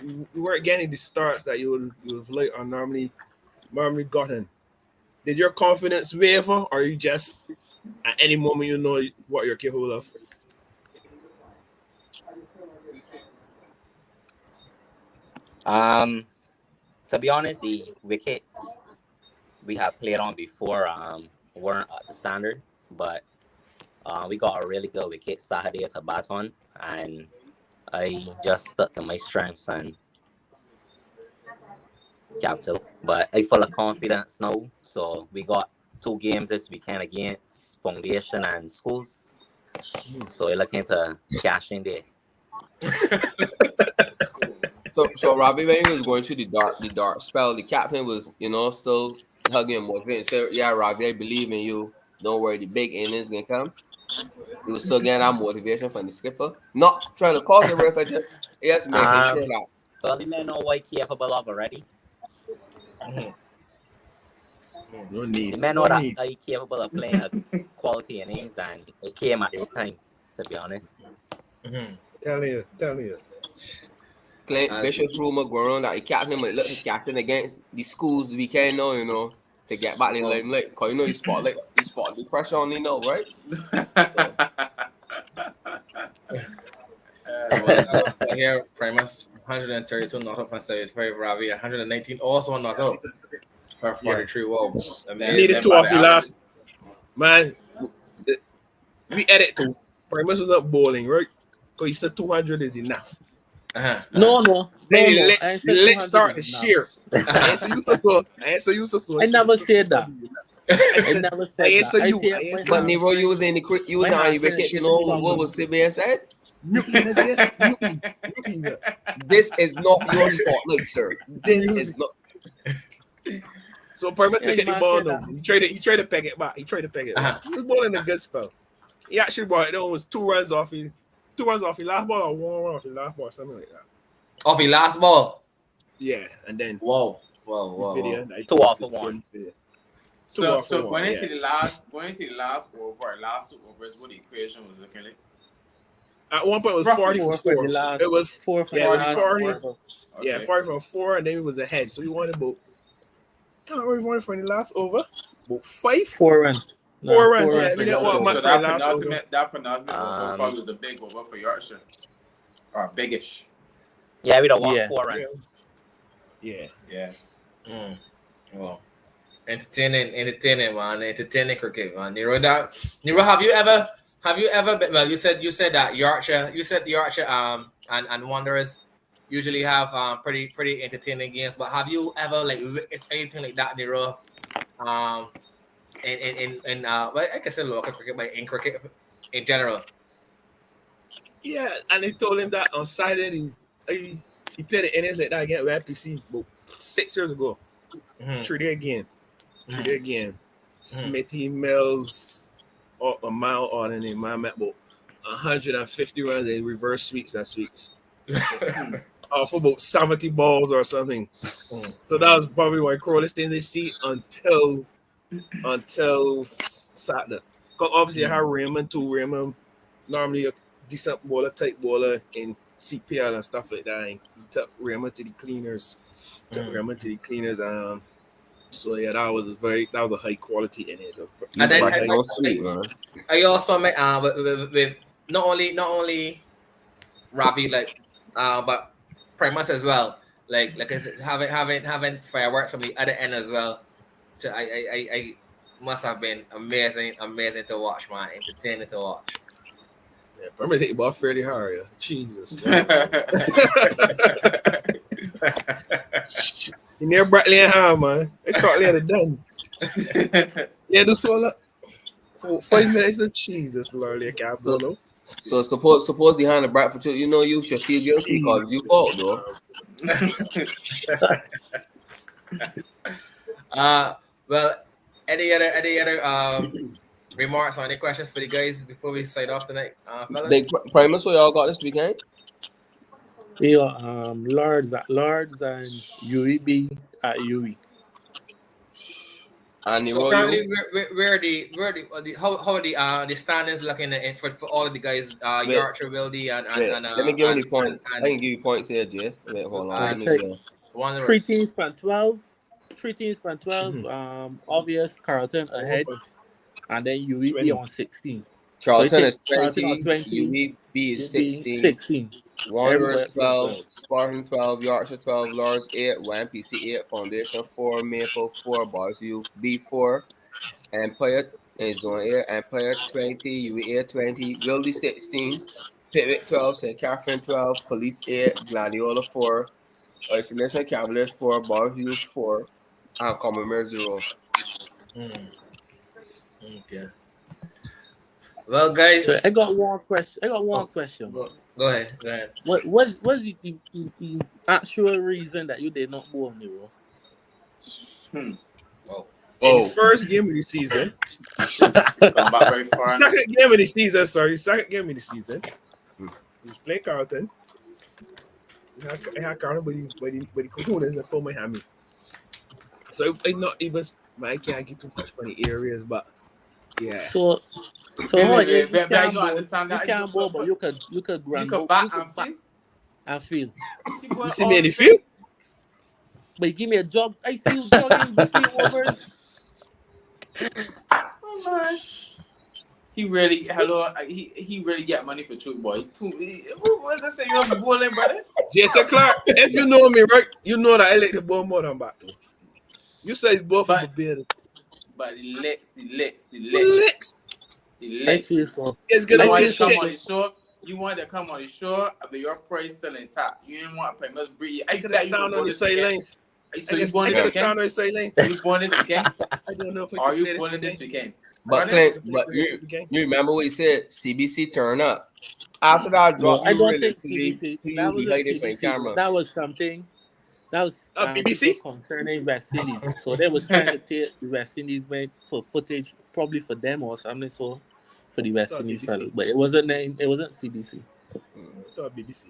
we weren't getting the starts that you would like or normally gotten. Did your confidence waver, or you just at any moment you know what you're capable of? To be honest, the wickets we have played on before weren't up to standard, but we got a really good wicket Saturday to bat on, and I just stuck to my strengths and capital. But I full of confidence now, so we got 2 games this weekend against Foundation and Schools, so we're looking to cash in there. So Ravi, when he was going through the dark spell, the captain was, still hugging and motivating. So yeah, Ravi, I believe in you. Don't worry, the big innings gonna come. He was still getting that motivation from the skipper. Not trying to cause a riff, just making sure that. Well, the men know what he capable of already. No need. The men know that he capable of playing a quality innings, and it came at this time, to be honest. Tell you. Vicious rumor going on that the captain might look the captain against the Schools weekend now, to get back in limelight. Because you spot the pressure on him now, right? Here, Primus, 132 not out for 75, Ravi, 119 also not out for 43. Whoa. I needed 2 off the last. Man, we edit to Primus was up bowling, right? Because he said 200 is enough. No. Let's start the sheer. I answer you. I never said that. I never said that. But Nero, you was in the wicket, what was being said? This is not your spotlight, sir. This is not. So Permit to get the ball now. He tried to peg it back. He was bowling a good spell. He actually brought it on, was 2 runs off his last ball or 1 run off his last ball, something like that. Off his last ball? Yeah, and then whoa. 2 off for 1. So going into the last over, last 2 overs, what the equation was looking like? At one point it was 40 for 4. It was 4 for 40. Okay. Yeah, 40 for 4, and then it was ahead. So we wanted about, I don't know what we wanted for the last over. About 5? 4 runs. 4 runs, yeah. We didn't want much for the last over. That penultimate over probably was a big over for Yorkshire. Or biggish. Yeah, we don't want 4 runs. Yeah. Well, entertaining, man. Entertaining cricket, man. Nero, have you ever been, well, you said that Yorkshire, and Wanderers usually have pretty entertaining games, but have you ever witnessed anything like that, Nero? well, I guess in local cricket, but in cricket in general. Yeah, and they told him that on Saturday he played the innings like that against YPC about 6 years ago. Treaty again. Smithy Mills or a mile on and a man met about 150 runs in reverse sweeps and sweeps. For about 70 balls or something. So that was probably one of the coolest things they see until Saturday. Because obviously I have Raymond too. Raymond normally a decent bowler, tight bowler in CPL and stuff like that. And he took Raymond to the cleaners. So yeah, that was a high quality innings. And then no sweet, man. I also met with not only Ravi but Primus as well. Like I said, having fireworks from the other end as well. I must have been amazing to watch, man. Entertaining to watch. Yeah, Primus hit the ball fairly hard. Yeah. Jesus. He near Bradley and Ham, man. They thought they had it done. Yeah, do so for 5 minutes of Jesus, Lord, I can't follow. So suppose the hand of Bradford, you should feel guilty because you fault though. Well, any other remarks or any questions for the guys before we sign off tonight, fellas? Primus, what y'all got this weekend? We got Lords at Lords and UEB at UE. And So currently, how are the standings looking for all of the guys? Yorkshire, Wildy, and let me give you the points. I can give you points here, Jess. Wait, hold on. Three teams from 12. Obvious Carlton ahead, and then UEB 20. on 16. Charlton is Carlton 20, on 20, UEB is 16. 16. Wanderers Everywhere 12, Spartan 12, Yorkshire 12, Lords 8, YMPC 8, Foundation 4, Maple 4, Bars Youth B4, Empire in Zone 8, Empire 20, UEA 20, Wildy 16, Pitwick 12, St. Catherine 12, Police 8, Gladiola 4, Isolation Cavaliers 4, Bars Youth 4, and Commonwealth 0. Okay. Well, guys, So I got one question. Go ahead. What was the actual reason that you did not bowl me, bro? In the first game of the season. Second game of the season. He was playing Carlton. He had Carlton, but the Cocooners and for Miami. So I not even, I can't get too much from the areas, but yeah. So you can't bowl, but you could bat and field. You see me in the field? But give me a jog. I see you jogging between overs. Oh man. He really get money for truth, boy. What does that say? You're bowling, brother? Jason Clark, if you know me, right, you know that I like the ball more than back to. You say it's both of the buildings. But the legs. I feel so. It's gonna You be want to come shit. on the show. You want to come on the show, but your price still intact. You didn't want to pay much breed. I could have stand on the sidelines. So you born I this could have stand on weekend? the sidelines. You born this weekend? I don't know if I Are can you play born this weekend? But Clint, you remember what he said? CBC turn up. After that drop, I don't think you CBC. be hiding from camera. That was something. That was BBC concerning West Indies. So they was trying to take the West Indies made for footage, probably for them or something. So for the West Indies fellas, but it wasn't CBC. I thought BBC.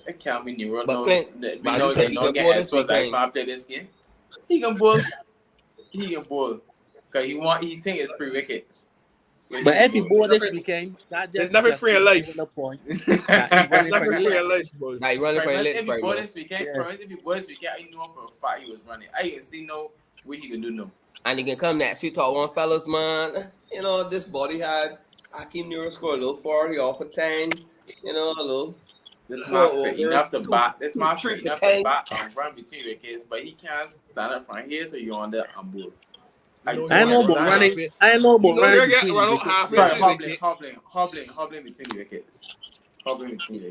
It can't be Nero. But No, Clint, we but know you said they he don't can get bowl this extras weekend. like play this game. He can bowl. Cause he think it's 3 wickets. So But if he bowled this weekend, that There's nothing free in life. The point. There's nothing free in life, boy. Like running for your legs, If he bowled right? this weekend, I knew for a fact he was running. I didn't see what he can do now. And you can come next. You talk one fellas, man. You know, this body had Akeem Nero score a little 40 off of 10. You know, a little. This man enough to bat. This man two enough for to 10. bat and run between wickets, but he can't stand up from here to you on there and bowl. I know about running. You know, between run out the half Sorry, inch. hobbling between the wickets.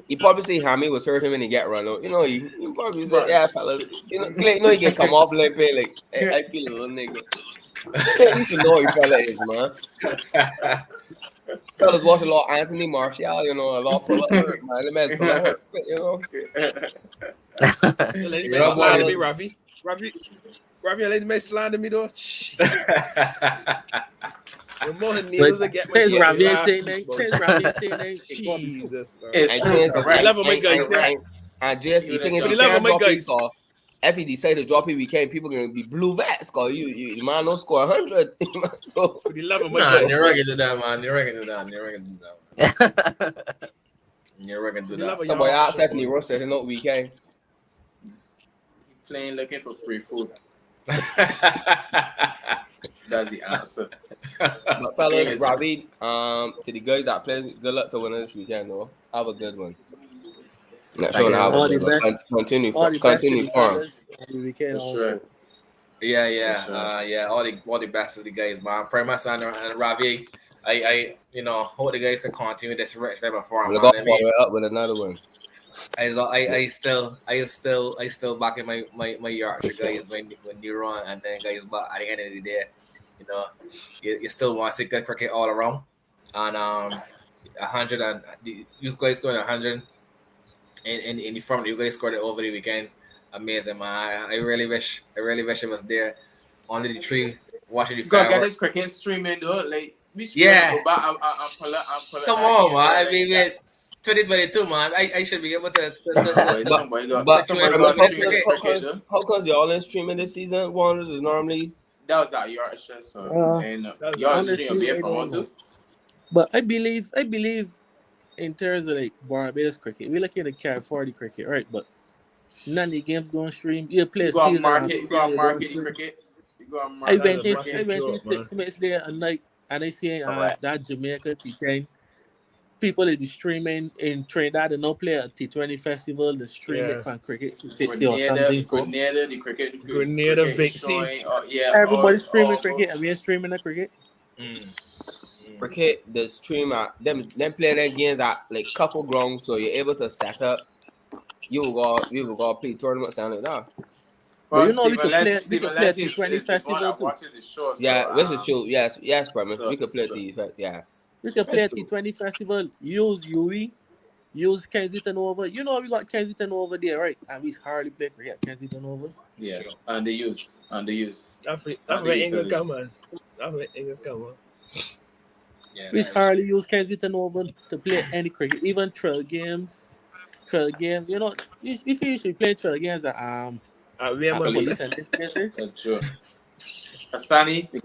He probably say Hammy was hurting when he get run out. You know, he probably say, yeah, fellas. You know, Clay, he can come off like, I feel a little nigga. You should know who fella is, man. Fellas watch a lot of Anthony Martial, you know, a lot of pull up hurt, man. The man pull up hurt, you know. The lady may slander me, Ravi. Ravi, a lady may slander me, though. The more needles I get, my Says Ravi Jesus. I love my guys. And just you think if you can't drop it, call if he decide to drop it, we can't. People gonna be blue vets, call you. The man don't score 100. So for the love of my Nah, guys. you're right to do that, man. You're right to do that. You're right to do that. Somebody asked Stephanie Ross said, "No, we can't." Playing looking for free food. That's the answer. But fellas, Ravi, to the guys that play, good luck to win this weekend, though. Have a good one. Not sure have a good one. Continue form. For sure. Yeah. All the best of the guys, man. Primus and Ravi. I hope the guys can continue this rich level form. We'll go follow it up with another one. I still back in my Yorkshire guys when you run, and then guys, but at the end of the day, you still want to see good cricket all around, and 100 and you guys scored 100 in the front. You guys scored it over the weekend. Amazing, man. I really wish it was there under the tree watching the fireworks. Get this cricket streaming though, like yeah. I'm Come on, man. I mean, 2022, man. I should be able to. How comes y'all in streaming this season? Wonders is normally that was at Yorkshire, so y'all stream here from one too. But I believe in terms of like Barbados cricket, we're looking at Car 40 cricket, right? But none of the games going to stream. You play you go market cricket. You go market. I went in 6 minutes there and like, and I see that Jamaica T10. People is streaming in Trinidad and no play a T20 festival. The streaming fan cricket. Grenada, the cricket. Grenada, Vixie. Everybody's streaming cricket. And we are streaming the cricket. Cricket, the stream them play their games at like couple grounds, so you're able to set up. You will go play tournaments and like that. Well, you know we could play T20 festival too. Yeah, this is true. Yes, Primus. We could play T20. Yeah. We can play a T20 festival, use UE, use Kensington over. You know we got Kensington over there, right? And we hardly play cricket Kensington over. Yeah, and the use. That's where England come on. Yeah, we hardly use Kensington over to play any cricket, even trail games. You know, if you usually play trail games at Sure. Asani, you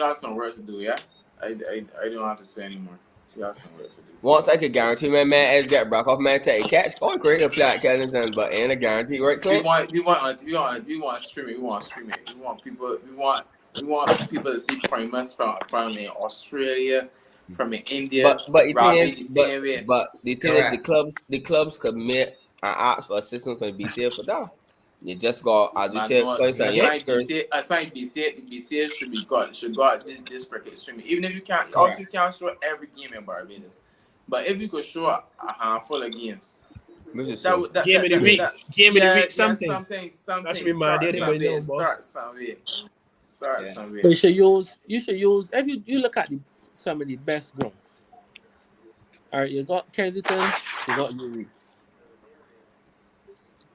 have some work to do, yeah? I don't have to say anymore. You have some work to do. Once I could guarantee my man Edge get back off man take a catch. Oh, great to play at Kensington, but ain't a guarantee, right, Clint? We want streaming. We want people to see Primus from Australia, from India. But the thing is, the clubs could make and ask for assistance from the BCA for that. You just got, as you said, I find BCA should got this cricket streaming. Even if you can't, also you can't show every game in Barbados. But if you could show a handful of games, game of the week, something. That should be my idea. Start somewhere. You should use. If you look at some of the best grounds. All right, you got Kensington, you got UE.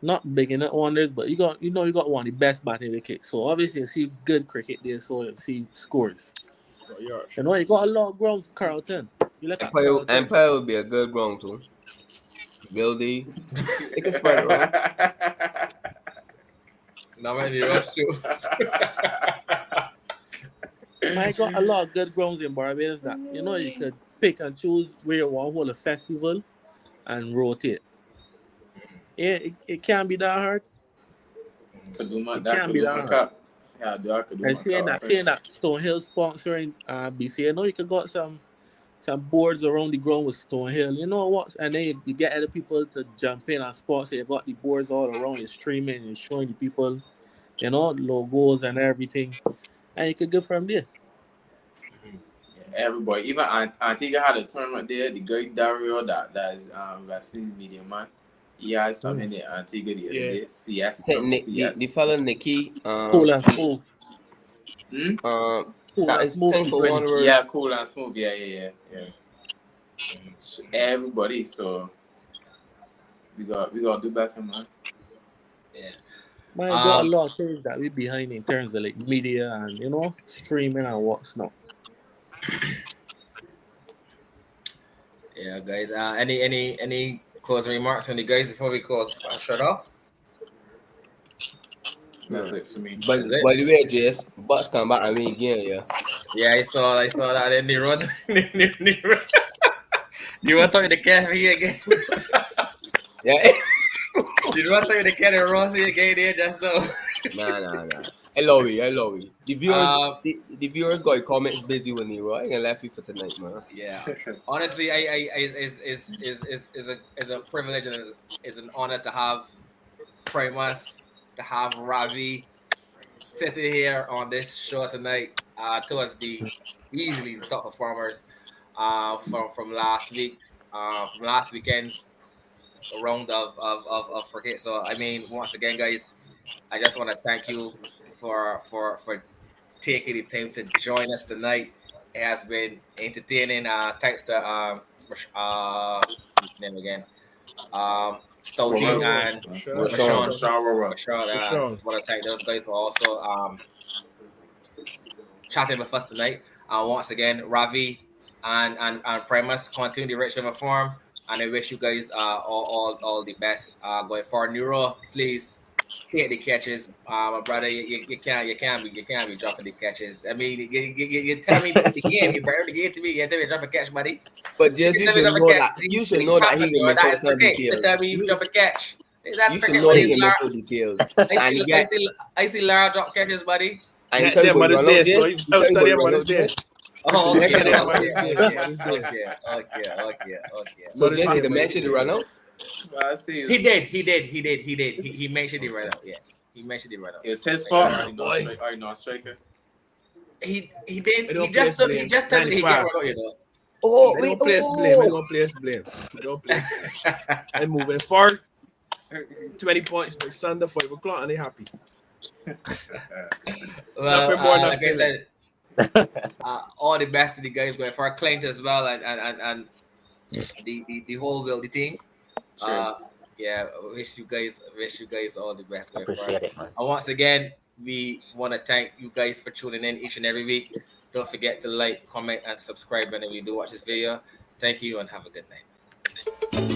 Not big enough wonders, but you got one of the best batting wickets. So obviously you see good cricket there, so you see scores. You know, you got a lot of grounds, Carlton. You look at Empire would be a good ground too. Buildy. It can spread around. Not many rush too. I got a lot of good grounds in Barbados that you could pick and choose where you want to hold a festival and rotate. Yeah, it can't be that hard. Seeing that Stonehill sponsoring BCA, you could got some boards around the ground with Stonehill. You know what? And then you get other people to jump in and sponsor. So you got the boards all around. You're streaming and showing the people, logos and everything, and you could go from there. everybody. Even Antigua had a tournament there. The guy Dario that is vaccines media man. He has some in the Antigua the other day. CS. Some CS. The fella Nikki, Cool and smooth. Cool that and is smooth. Temple T20. Wanderers. Yeah, cool and smooth. Yeah. Everybody. So we got to do better, man. Yeah. Man, got a lot of things that we behind in terms of like media and streaming and what's not. Yeah, guys. Any closing remarks from the guys before we shut off? That's it for me. But by the way, Jess, Bucks come back and win again, yeah. Yeah, I saw that in the run. You want to talk to the cafe again? Yeah. You want to talk to the cat and Rossi again there just now? Nah. I love it. The viewers got comments busy when they were. I ain't gonna laugh you for tonight, man. Yeah. Honestly, I is a privilege and is an honor to have Primus, to have Ravi sitting here on this show tonight. Towards the easily the top performers from last weekend's round of cricket. So I mean, once again, guys, I just want to thank you for taking the time to join us tonight. It has been entertaining. Thanks to what's his name again? Stoute and Roshon. Rashawn. Want to thank those guys for also chatting with us tonight. Once again, Ravi and Primus continue the rich form, and I wish you guys all the best going forward. Neuro, please hit the catches, my brother. You can't be dropping the catches. I mean, you tell me the game, you better give it to me. You tell me to drop a catch, buddy. But just you should know that he can miss out some details. Tell me you drop a catch. That's you should know he can miss out details. I see Lara drop catches, buddy. And he man is there, so you study him, man is there. Oh, okay. So Jesse, the mention the run out. He did. He mentioned it right out. Yes, he mentioned it right out. It's his fault. Are you not striker? He didn't. He just told me he got right out. You know. Oh, we don't place blame. We don't play. I'm moving forward. 20 points by Sunday, 5 o'clock, and they happy. Nothing more, nothing less. All the best to the guys going for Clint as well, and the whole building team. Yeah, wish you guys all the best going Appreciate it, man. And once again, we want to thank you guys for tuning in each and every week. Don't forget to like, comment, and subscribe whenever you do watch this video. Thank you and have a good night.